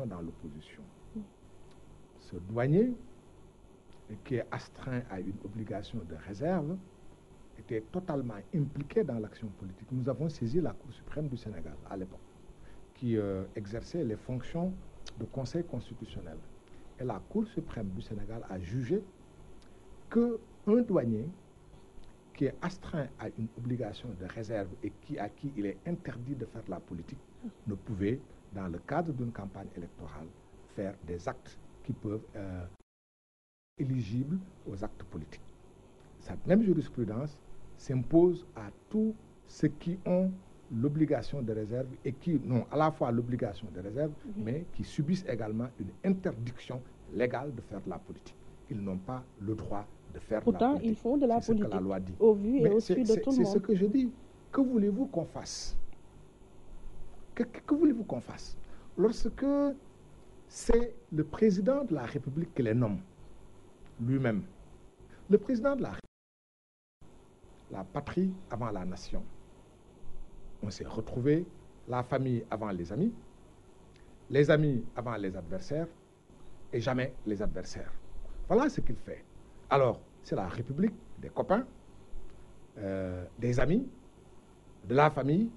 dans l'opposition. Ce douanier, qui est astreint à une obligation de réserve, était totalement impliqué dans l'action politique. Nous avons saisi la Cour suprême du Sénégal à l'époque, qui exerçait les fonctions de conseil constitutionnel. Et la Cour suprême du Sénégal a jugé qu'un douanier qui est astreint à une obligation de réserve et à qui il est interdit de faire de la politique ne pouvait, dans le cadre d'une campagne électorale, faire des actes qui peuvent être éligibles aux actes politiques. Cette même jurisprudence s'impose à tous ceux qui ont l'obligation de réserve et qui n'ont à la fois l'obligation de réserve, mais qui subissent également une interdiction légale de faire de la politique. Ils n'ont pas le droit de faire de la politique. Pourtant, ils font de la politique, ce que la loi dit. Au vu et au su de tout le monde. C'est ce que je dis. Que voulez-vous qu'on fasse? Que voulez-vous qu'on fasse? Lorsque c'est le président de la République qui les nomme, lui-même. Le président de la République, la patrie avant la nation. On s'est retrouvés, la famille avant les amis avant les adversaires, et jamais les adversaires. Voilà ce qu'il fait. Alors, c'est la République des copains, des amis, de la famille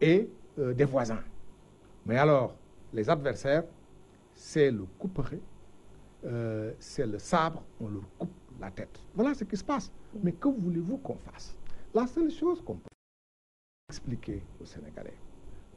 et des voisins. Mais alors, les adversaires, c'est le couperet, c'est le sabre, on leur coupe la tête. Voilà ce qui se passe. Mais que voulez-vous qu'on fasse? La seule chose qu'on peut expliquer aux Sénégalais,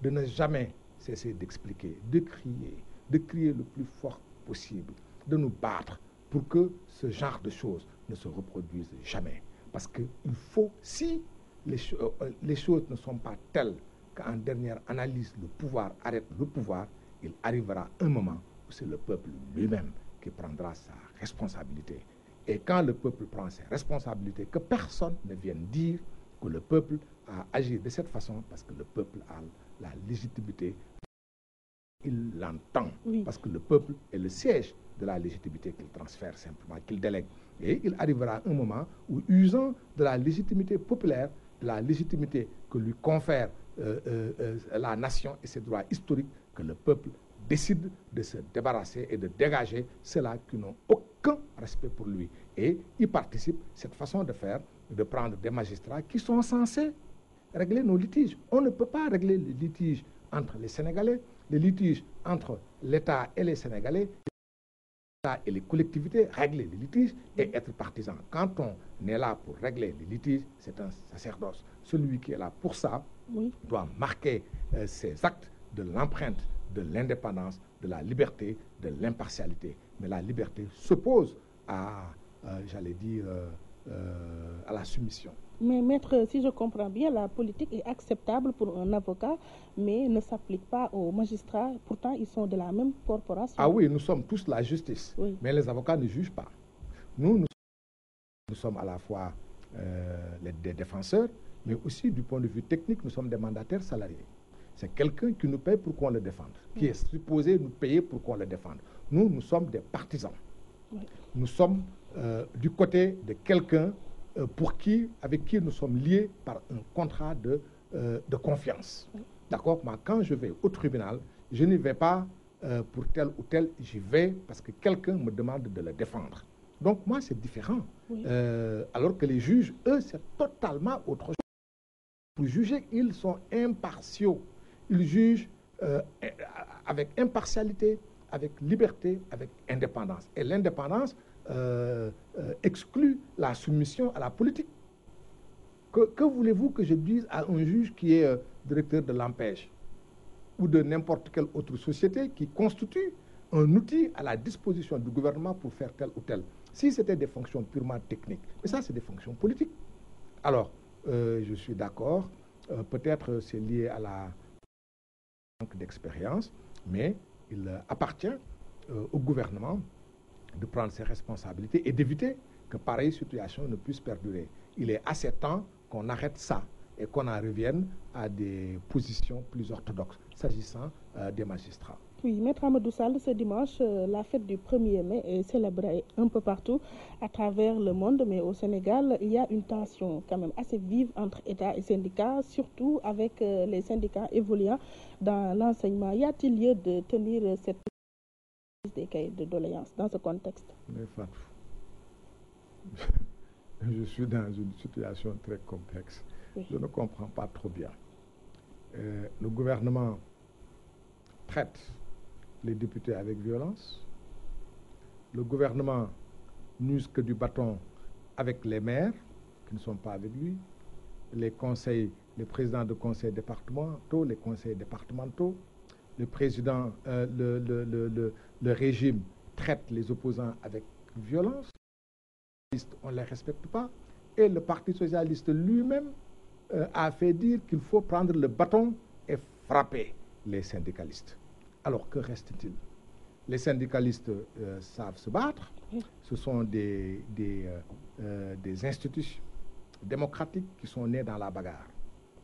de ne jamais cesser d'expliquer, de crier le plus fort possible, de nous battre pour que ce genre de choses ne se reproduisent jamais. Parce qu'il faut, si les choses ne sont pas telles qu'en dernière analyse, le pouvoir arrête le pouvoir, il arrivera un moment où c'est le peuple lui-même qui prendra sa responsabilité. Et quand le peuple prend ses responsabilités, que personne ne vienne dire que le peuple a agi de cette façon, parce que le peuple a la légitimité, il l'entend, parce que le peuple est le siège de la légitimité qu'il transfère simplement, qu'il délègue. Et il arrivera un moment où, usant de la légitimité populaire, de la légitimité que lui confère la nation et ses droits historiques, que le peuple décide de se débarrasser et de dégager ceux-là qui n'ont aucun respect pour lui. Et il participe, cette façon de faire, de prendre des magistrats qui sont censés régler nos litiges. On ne peut pas régler les litiges entre les Sénégalais, les litiges entre l'État et les Sénégalais, et les collectivités régler les litiges et être partisan. Quand on est là pour régler les litiges, c'est un sacerdoce. Celui qui est là pour ça doit marquer ses actes de l'empreinte de l'indépendance, de la liberté, de l'impartialité. Mais la liberté s'oppose à, j'allais dire, à la soumission. Mais maître, si je comprends bien, la politique est acceptable pour un avocat, mais ne s'applique pas aux magistrats. Pourtant, ils sont de la même corporation. Ah oui, nous sommes tous la justice, mais les avocats ne jugent pas. Nous sommes à la fois des défenseurs, mais aussi du point de vue technique, nous sommes des mandataires salariés. C'est quelqu'un qui nous paye pour qu'on le défende, qui est supposé nous payer pour qu'on le défende. Nous sommes des partisans. Nous sommes du côté de quelqu'un avec qui nous sommes liés par un contrat de confiance. D'accord? Mais quand je vais au tribunal, je n'y vais pas pour tel ou tel, j'y vais parce que quelqu'un me demande de le défendre. Donc moi, c'est différent. Alors que les juges, eux, c'est totalement autre chose. Pour juger, ils sont impartiaux. Ils jugent avec impartialité, avec liberté, avec indépendance. Et l'indépendance exclut la soumission à la politique. Que voulez-vous que je dise à un juge qui est directeur de l'ANPEJ ou de n'importe quelle autre société qui constitue un outil à la disposition du gouvernement pour faire tel ou tel? Si c'était des fonctions purement techniques, mais ça c'est des fonctions politiques. Alors, je suis d'accord, peut-être c'est lié à la manque d'expérience, mais il appartient au gouvernement de prendre ses responsabilités et d'éviter que pareille situation ne puisse perdurer. Il est assez temps qu'on arrête ça et qu'on en revienne à des positions plus orthodoxes s'agissant des magistrats. Oui, Maître Amadou Sall, ce dimanche, la fête du 1er mai est célébrée un peu partout à travers le monde, mais au Sénégal, il y a une tension quand même assez vive entre État et syndicats, surtout avec les syndicats évoluant dans l'enseignement. Y a-t-il lieu de tenir cette des cahiers de doléances dans ce contexte? Mais Fatou, je suis dans une situation très complexe. Je ne comprends pas trop bien. Le gouvernement traite les députés avec violence. Le gouvernement n'use que du bâton avec les maires qui ne sont pas avec lui, les présidents de conseils départementaux, les conseils départementaux, le président, le régime traite les opposants avec violence. On ne les respecte pas. Et le Parti socialiste lui-même a fait dire qu'il faut prendre le bâton et frapper les syndicalistes. Alors, que reste-t-il? Les syndicalistes savent se battre. Ce sont des institutions démocratiques qui sont nées dans la bagarre,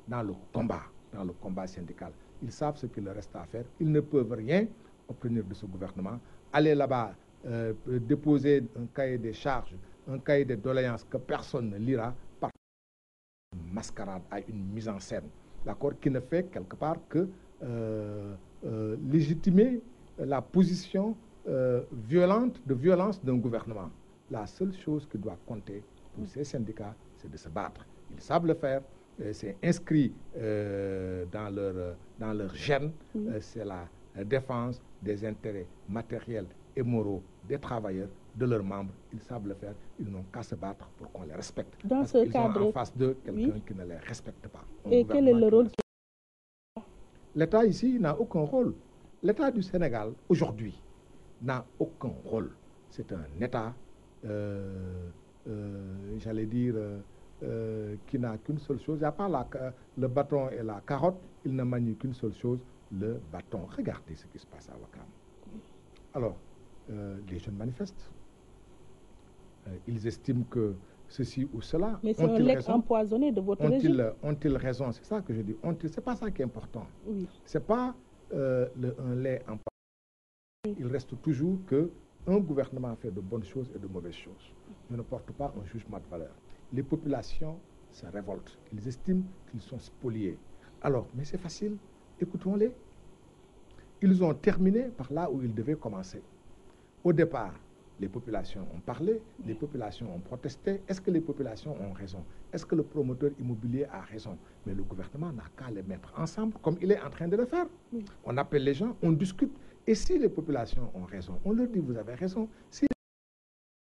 dans le combat syndical. Ils savent ce qu'il leur reste à faire. Ils ne peuvent rien obtenir de ce gouvernement. Aller là-bas, déposer un cahier des charges, un cahier de doléances que personne ne lira, par une mascarade, à une mise en scène, d'accord, qui ne fait quelque part que légitimer la position violence d'un gouvernement. La seule chose qui doit compter pour ces syndicats, c'est de se battre. Ils savent le faire. C'est inscrit dans leur gène. C'est la défense des intérêts matériels et moraux des travailleurs, de leurs membres. Ils savent le faire. Ils n'ont qu'à se battre pour qu'on les respecte. Dans parce ce qu'ils cadre, ont en face d'eux quelqu'un qui ne les respecte pas. Et quel est le rôle? L'État ici n'a aucun rôle. L'État du Sénégal, aujourd'hui, n'a aucun rôle. C'est un État, j'allais dire, qui n'a qu'une seule chose. Il n'y a pas le bâton et la carotte. Il ne manie qu'une seule chose, le bâton. Regardez ce qui se passe à Ouakam. Alors, les jeunes manifestent. Ils estiment que ceci ou cela. Mais c'est un lait empoisonné de votre régime. Ont-ils raison? C'est ça que je dis. C'est pas ça qui est important. Oui. C'est pas un lait empoisonné. Il reste toujours qu'un gouvernement fait de bonnes choses et de mauvaises choses. Je ne porte pas un jugement de valeur. Les populations se révoltent. Ils estiment qu'ils sont spoliés. Alors, mais c'est facile. Écoutons-les. Ils ont terminé par là où ils devaient commencer. Au départ, les populations ont parlé, les populations ont protesté. Est-ce que les populations ont raison? Est-ce que le promoteur immobilier a raison? Mais le gouvernement n'a qu'à les mettre ensemble, comme il est en train de le faire. On appelle les gens, on discute. Et si les populations ont raison, on leur dit vous avez raison. Si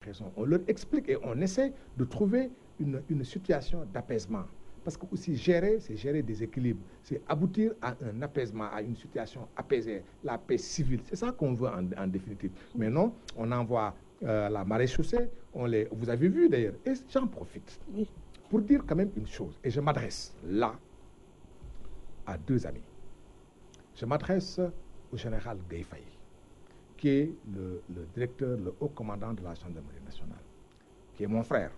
raison, on leur explique et on essaie de trouver une situation d'apaisement. Parce que aussi gérer, c'est gérer des équilibres, c'est aboutir à un apaisement, à une situation apaisée, la paix civile. C'est ça qu'on veut en définitive. Mais non, on envoie la maréchaussée, vous avez vu d'ailleurs, et j'en profite pour dire quand même une chose, et je m'adresse là à deux amis. Je m'adresse au général Gueye Faye, qui est le directeur, le haut commandant de la gendarmerie nationale, qui est mon frère,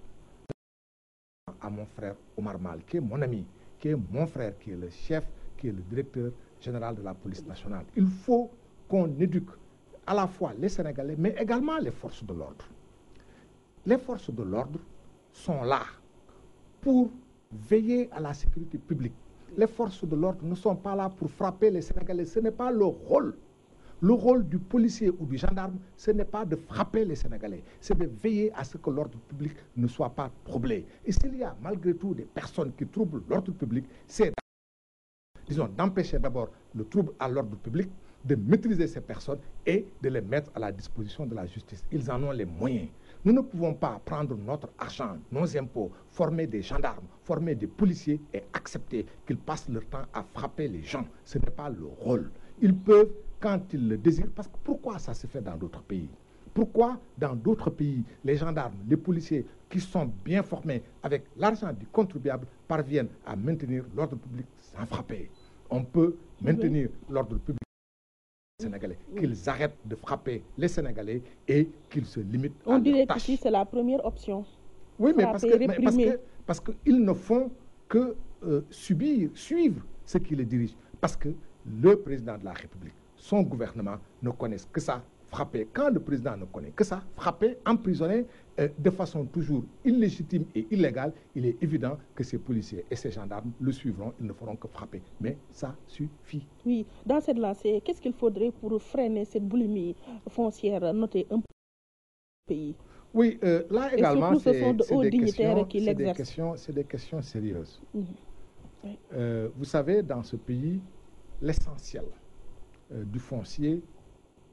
à mon frère Omar Mal, qui est mon ami, qui est mon frère, qui est le chef, qui est le directeur général de la police nationale. Il faut qu'on éduque à la fois les Sénégalais, mais également les forces de l'ordre. Les forces de l'ordre sont là pour veiller à la sécurité publique. Les forces de l'ordre ne sont pas là pour frapper les Sénégalais. Ce n'est pas leur rôle. Le rôle du policier ou du gendarme, ce n'est pas de frapper les Sénégalais, c'est de veiller à ce que l'ordre public ne soit pas troublé. Et s'il y a malgré tout des personnes qui troublent l'ordre public, c'est, disons, d'empêcher d'abord le trouble à l'ordre public, de maîtriser ces personnes et de les mettre à la disposition de la justice. Ils en ont les moyens. Nous ne pouvons pas prendre notre argent, nos impôts, former des gendarmes, former des policiers et accepter qu'ils passent leur temps à frapper les gens. Ce n'est pas leur rôle. Ils peuvent, quand ils le désirent, parce que pourquoi ça se fait dans d'autres pays? Pourquoi dans d'autres pays, les gendarmes, les policiers qui sont bien formés avec l'argent du contribuable parviennent à maintenir l'ordre public sans frapper? On peut maintenir l'ordre public Sénégalais, qu'ils arrêtent de frapper les Sénégalais et qu'ils se limitent à leur tâche. On dirait qu'ici, c'est la première option. Oui, mais parce qu'ils ne font que suivre ce qui les dirige. Parce que le président de la République, son gouvernement ne connaissent que ça, frapper. Quand le président ne connaît que ça, frapper, emprisonner de façon toujours illégitime et illégale, il est évident que ces policiers et ces gendarmes le suivront, ils ne feront que frapper. Mais ça suffit. Oui, dans cette lancée, qu'est-ce qu'il faudrait pour freiner cette boulimie foncière notée un peu au pays? Oui, là également, c'est des questions sérieuses. Oui. Vous savez, dans ce pays, l'essentiel du foncier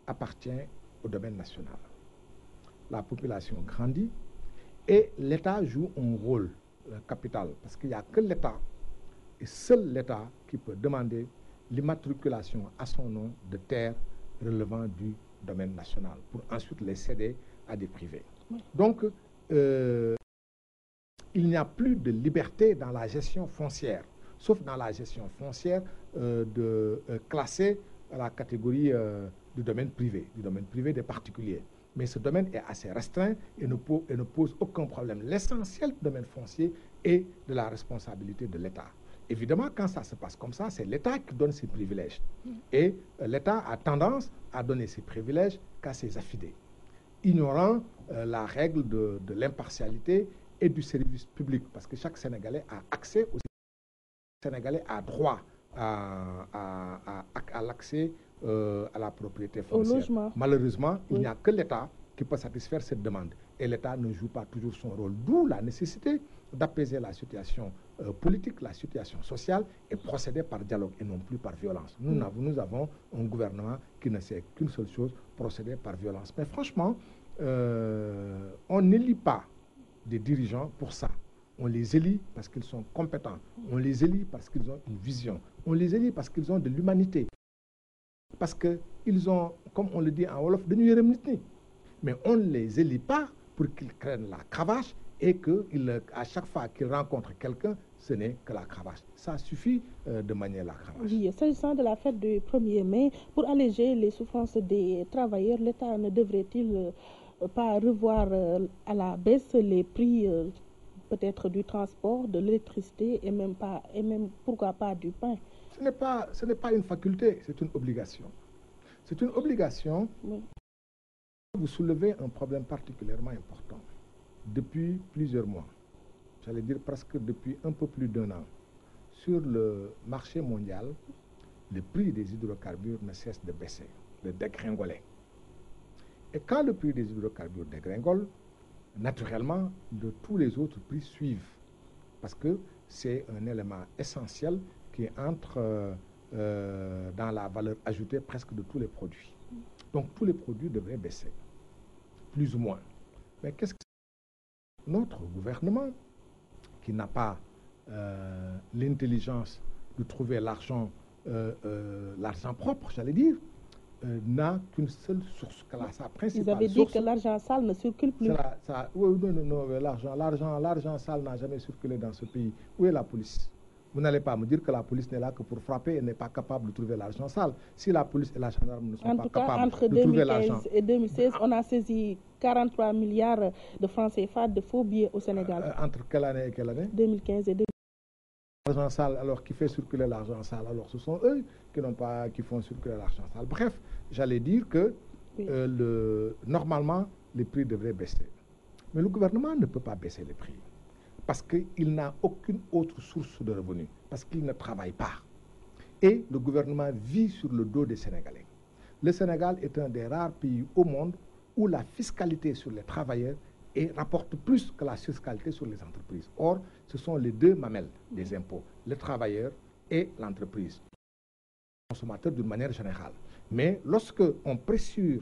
appartient au domaine national. La population grandit et l'État joue un rôle capital parce qu'il n'y a que l'État et seul l'État qui peut demander l'immatriculation à son nom de terres relevant du domaine national pour ensuite les céder à des privés. Oui. Donc, il n'y a plus de liberté dans la gestion foncière, sauf dans la gestion foncière classée à la catégorie du domaine privé des particuliers. Mais ce domaine est assez restreint et ne pose aucun problème. L'essentiel du domaine foncier est de la responsabilité de l'État. Évidemment, quand ça se passe comme ça, c'est l'État qui donne ses privilèges. Et l'État a tendance à donner ses privilèges qu'à ses affidés, ignorant la règle de l'impartialité et du service public, parce que chaque Sénégalais a accès au Sénégalais a droit à l'accès à la propriété foncière. Malheureusement, il n'y a que l'État qui peut satisfaire cette demande. Et l'État ne joue pas toujours son rôle. D'où la nécessité d'apaiser la situation politique, la situation sociale et procéder par dialogue et non plus par violence. Nous avons un gouvernement qui ne sait qu'une seule chose, procéder par violence. Mais franchement, on n'élit pas des dirigeants pour ça. On les élit parce qu'ils sont compétents. On les élit parce qu'ils ont une vision. On les élit parce qu'ils ont de l'humanité. Parce qu'ils ont, comme on le dit en Wolof, de l'humanité. Mais on ne les élit pas pour qu'ils craignent la cravache et qu'à chaque fois qu'ils rencontrent quelqu'un, ce n'est que la cravache. Ça suffit de manier la cravache. Oui, s'agissant de la fête du 1er mai, pour alléger les souffrances des travailleurs, l'État ne devrait-il pas revoir à la baisse les prix peut-être du transport, de l'électricité et même pourquoi pas du pain? Ce n'est pas une faculté, c'est une obligation. C'est une obligation. Oui. Vous soulevez un problème particulièrement important. Depuis plusieurs mois, j'allais dire presque depuis un peu plus d'1 an, sur le marché mondial, le prix des hydrocarbures ne cesse de baisser, de dégringoler. Et quand le prix des hydrocarbures dégringole, naturellement, tous les autres prix suivent. Parce que c'est un élément essentiel qui entre dans la valeur ajoutée presque de tous les produits. Donc tous les produits devraient baisser, plus ou moins. Mais qu'est-ce que notre gouvernement, qui n'a pas l'intelligence de trouver l'argent propre, j'allais dire, n'a qu'une seule source, sa principale source. Vous avez dit que l'argent sale ne circule plus. Oui, non, l'argent sale n'a jamais circulé dans ce pays. Où est la police? Vous n'allez pas me dire que la police n'est là que pour frapper et n'est pas capable de trouver l'argent sale. Si la police et la gendarme ne sont pas capables de trouver l'argent... Entre 2015 et 2016, on a saisi 43 milliards de francs CFA de faux billets au Sénégal. Entre quelle année et quelle année? 2015 et 2016. L'argent sale, alors qui fait circuler l'argent sale, alors ce sont eux qui font circuler l'argent sale. Bref, j'allais dire que oui. Normalement, les prix devraient baisser. Mais le gouvernement ne peut pas baisser les prix parce qu'il n'a aucune autre source de revenus, parce qu'il ne travaille pas. Et le gouvernement vit sur le dos des Sénégalais. Le Sénégal est un des rares pays au monde où la fiscalité sur les travailleurs rapporte plus que la fiscalité sur les entreprises. Or, ce sont les deux mamelles des impôts, le travailleur et l'entreprise, le consommateur d'une manière générale. Mais lorsque on pressure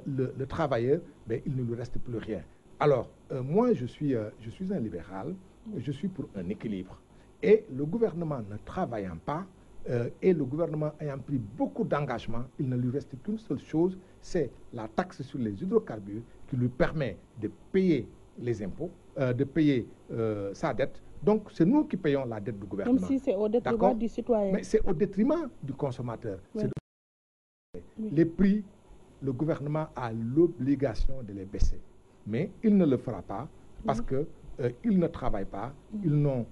le travailleur, ben, il ne lui reste plus rien. Alors, moi, je suis un libéral, je suis pour un équilibre. Et le gouvernement ne travaillant pas, et le gouvernement ayant pris beaucoup d'engagements, il ne lui reste qu'une seule chose, c'est la taxe sur les hydrocarbures qui lui permet de payer les impôts, de payer sa dette. Donc, c'est nous qui payons la dette du gouvernement. Même si c'est au détriment du citoyen. Mais c'est au détriment du consommateur. Oui. Oui. Les prix, le gouvernement a l'obligation de les baisser. Mais il ne le fera pas parce qu'ils ne travaillent pas, ils n'ont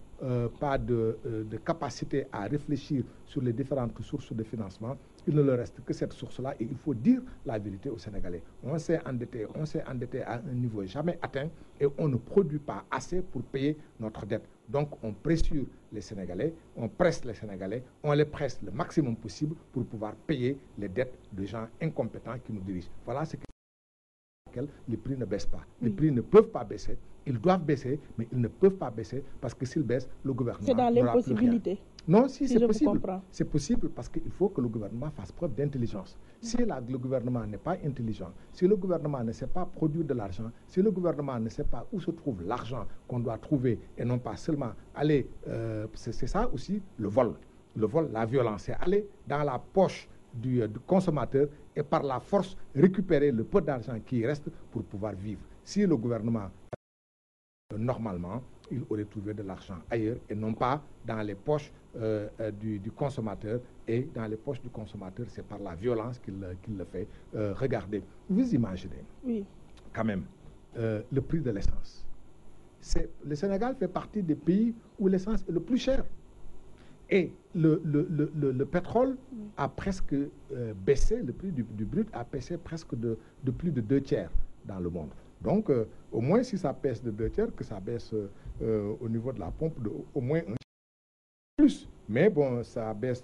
pas de capacité à réfléchir sur les différentes sources de financement. Il ne leur reste que cette source-là et il faut dire la vérité aux Sénégalais. On s'est endetté à un niveau jamais atteint et on ne produit pas assez pour payer notre dette. Donc on pressure les Sénégalais, on presse les Sénégalais, on les presse le maximum possible pour pouvoir payer les dettes de gens incompétents qui nous dirigent. Voilà ce que les prix ne baissent pas. Les prix ne peuvent pas baisser. Ils doivent baisser, mais ils ne peuvent pas baisser parce que s'ils baissent, le gouvernement c'est dans l'impossibilité. Non, si c'est possible. C'est possible parce qu'il faut que le gouvernement fasse preuve d'intelligence. Si le gouvernement n'est pas intelligent, si le gouvernement ne sait pas produire de l'argent, si le gouvernement ne sait pas où se trouve l'argent qu'on doit trouver et non pas seulement aller... c'est ça aussi le vol. Le vol, la violence, c'est aller dans la poche du consommateur et par la force récupérer le peu d'argent qui reste pour pouvoir vivre. Si le gouvernement, normalement, il aurait trouvé de l'argent ailleurs et non pas dans les poches du consommateur. Et dans les poches du consommateur, c'est par la violence qu'il le fait. Regardez, vous imaginez quand même le prix de l'essence. Le Sénégal fait partie des pays où l'essence est le plus cher. Et le pétrole a presque baissé, le prix du brut a baissé presque de plus de 2/3 dans le monde. Donc, au moins si ça baisse de 2/3, que ça baisse au niveau de la pompe de au moins un plus. Mais bon, ça baisse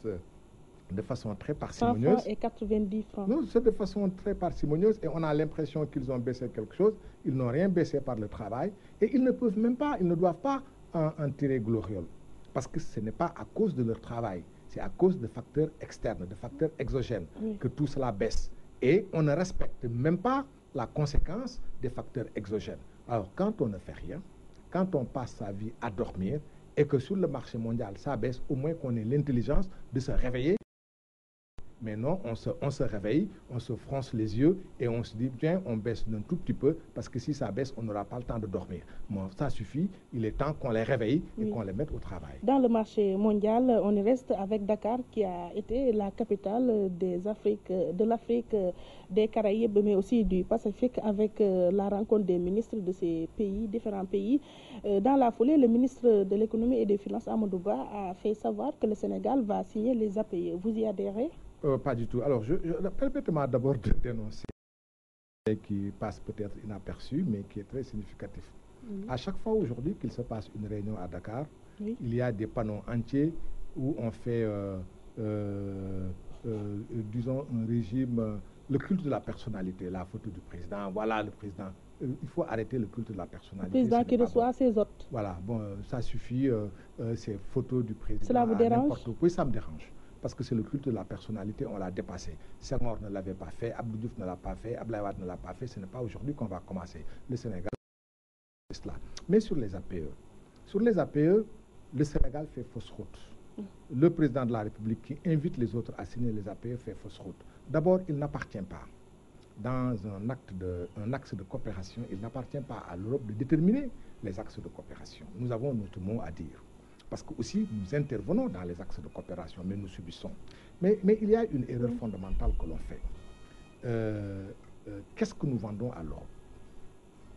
de façon très parcimonieuse. 100 francs et 90 francs. Non, c'est de façon très parcimonieuse et on a l'impression qu'ils ont baissé quelque chose. Ils n'ont rien baissé par le travail et ils ne peuvent même pas, ils ne doivent pas en tirer gloriole. Parce que ce n'est pas à cause de leur travail, c'est à cause de facteurs externes, de facteurs exogènes que tout cela baisse. Et on ne respecte même pas la conséquence des facteurs exogènes. Alors quand on ne fait rien, quand on passe sa vie à dormir et que sur le marché mondial ça baisse, au moins qu'on ait l'intelligence de se réveiller. Mais non, on se réveille, on se fronce les yeux et on se dit, tiens, on baisse d'un tout petit peu parce que si ça baisse, on n'aura pas le temps de dormir. Bon, ça suffit, il est temps qu'on les réveille et qu'on les mette au travail. Dans le marché mondial, on y reste avec Dakar qui a été la capitale de l'Afrique, des Caraïbes, mais aussi du Pacifique avec la rencontre des ministres de ces pays, différents pays. Dans la foulée, le ministre de l'économie et des finances, Amadou Ba, a fait savoir que le Sénégal va signer les APE. Vous y adhérez? Pas du tout. Alors, permettez-moi d'abord de dénoncer qui passe peut-être inaperçu, mais qui est très significatif. À chaque fois aujourd'hui qu'il se passe une réunion à Dakar, il y a des panneaux entiers où on fait, disons, un régime, le culte de la personnalité, la photo du président. Voilà le président. Il faut arrêter le culte de la personnalité. Le président qui reçoit ses hôtes. Voilà, bon, ça suffit, ces photos du président. Cela vous dérange? Oui, ça me dérange. parce que c'est le culte de la personnalité, on l'a dépassé. Senghor ne l'avait pas fait, Abdou Diouf ne l'a pas fait, Abdoulaye Wade ne l'a pas fait, ce n'est pas aujourd'hui qu'on va commencer. Le Sénégal, c'est cela. Mais sur les APE, le Sénégal fait fausse route. Le président de la République qui invite les autres à signer les APE fait fausse route. D'abord, il n'appartient pas, dans un axe de coopération, il n'appartient pas à l'Europe de déterminer les axes de coopération. Nous avons notre mot à dire. Parce que aussi, nous intervenons dans les axes de coopération, mais nous subissons. Mais il y a une erreur fondamentale que l'on fait. Qu'est-ce que nous vendons à l'Europe?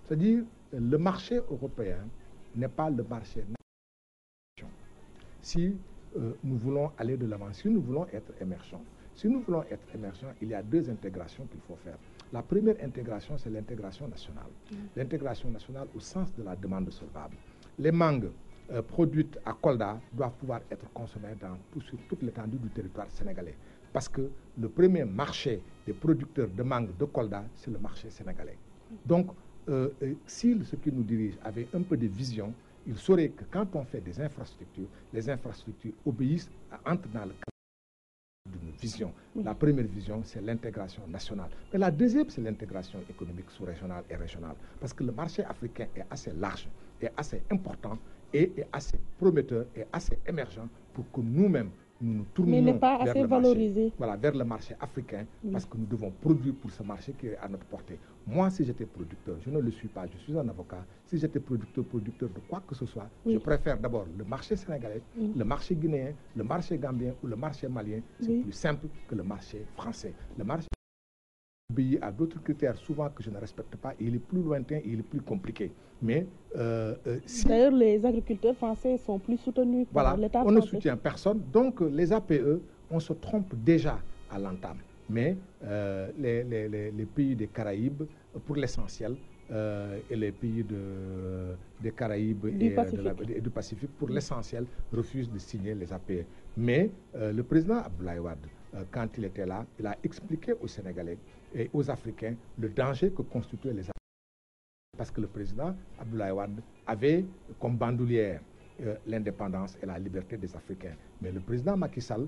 C'est-à-dire, le marché européen n'est pas le marché national. Si nous voulons aller de l'avant, si nous voulons être émergents, il y a deux intégrations qu'il faut faire. La première intégration, c'est l'intégration nationale. L'intégration nationale au sens de la demande solvable. Les mangues produites à Kolda doivent pouvoir être consommées sur toute l'étendue du territoire sénégalais. Parce que le premier marché des producteurs de mangue de Kolda, c'est le marché sénégalais. Donc, si ceux qui nous dirigent avaient un peu de vision, ils sauraient que quand on fait des infrastructures, les infrastructures obéissent, entrent dans le cadre d'une vision. La première vision, c'est l'intégration nationale. Mais la deuxième, c'est l'intégration économique sous-régionale et régionale. Parce que le marché africain est assez large, est assez important, et est assez prometteur, et assez émergent pour que nous-mêmes, nous nous tournions vers le marché africain, parce que nous devons produire pour ce marché qui est à notre portée. Moi, si j'étais producteur, je ne le suis pas, je suis un avocat, si j'étais producteur de quoi que ce soit, je préfère d'abord le marché sénégalais, le marché guinéen, le marché gambien ou le marché malien. C'est plus simple que le marché français. Le marché obéit à d'autres critères souvent que je ne respecte pas, et il est plus lointain et il est plus compliqué. Mais d'ailleurs, les agriculteurs français sont plus soutenus par l'État français. On ne soutient personne. Donc, les APE, on se trompe déjà à l'entame. Mais les pays des Caraïbes, pour l'essentiel, et les pays des Caraïbes et du Pacifique, pour l'essentiel, refusent de signer les APE. Mais le président Abdoulaye Wade, quand il était là, il a expliqué aux Sénégalais et aux Africains le danger que constituaient les APE. Parce que le président Abdoulaye Wade avait comme bandoulière l'indépendance et la liberté des Africains. Mais le président Macky Sall,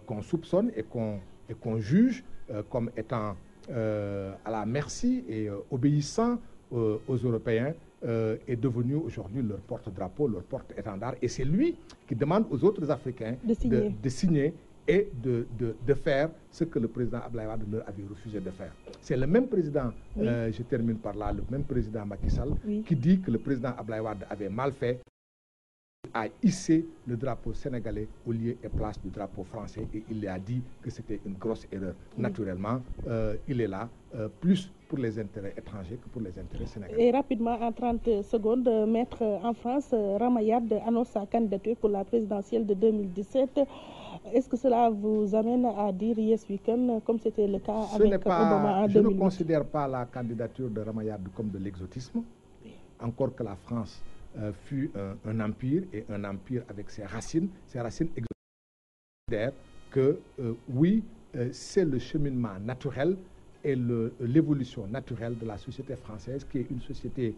qu'on soupçonne et qu'on juge comme étant à la merci et obéissant aux Européens, est devenu aujourd'hui leur porte-drapeau, leur porte-étendard. Et c'est lui qui demande aux autres Africains de signer et de faire ce que le président Abdoulaye Wade leur avait refusé de faire. C'est le même président, je termine par là, le même président Macky Sall, qui dit que le président Abdoulaye Wade avait mal fait à hisser le drapeau sénégalais au lieu et place du drapeau français, et il lui a dit que c'était une grosse erreur. Naturellement, il est là plus pour les intérêts étrangers que pour les intérêts sénégalais. Et rapidement, en 30 secondes, Maître, en France, Ramayad annonce sa candidature pour la présidentielle de 2017. Est-ce que cela vous amène à dire yes we can, comme c'était le cas avec Obama en 2008? Je ne considère pas la candidature de Ramayad comme de l'exotisme, encore que la France fut un empire, et un empire avec ses racines exotiques, que oui, c'est le cheminement naturel et l'évolution naturelle de la société française, qui est une société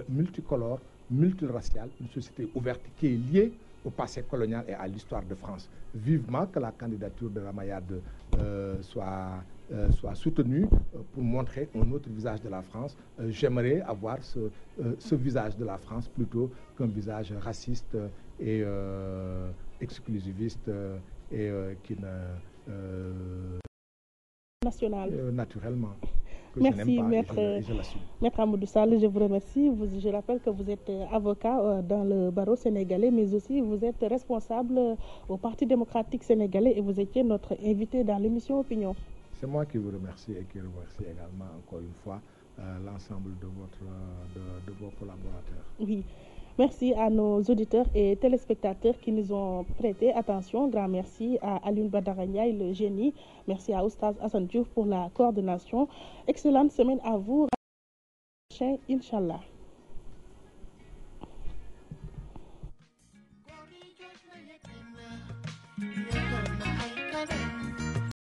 multicolore, multiraciale, une société ouverte qui est liée au passé colonial et à l'histoire de France. Vivement que la candidature de Ramayad soit soutenue pour montrer un autre visage de la France. J'aimerais avoir ce visage de la France plutôt qu'un visage raciste et exclusiviste et qui ne... national. Naturellement. Merci, Maître Amadou Sall, je vous remercie. Je rappelle que vous êtes avocat dans le barreau sénégalais, mais aussi vous êtes responsable au Parti démocratique sénégalais, et vous étiez notre invité dans l'émission Opinion. C'est moi qui vous remercie et qui remercie également encore une fois l'ensemble de vos collaborateurs. Oui. Merci à nos auditeurs et téléspectateurs qui nous ont prêté attention. Grand merci à Alioune Badara Ndiaye, le génie. Merci à Oustaz Assane Diouf pour la coordination. Excellente semaine à vous. Inch'Allah.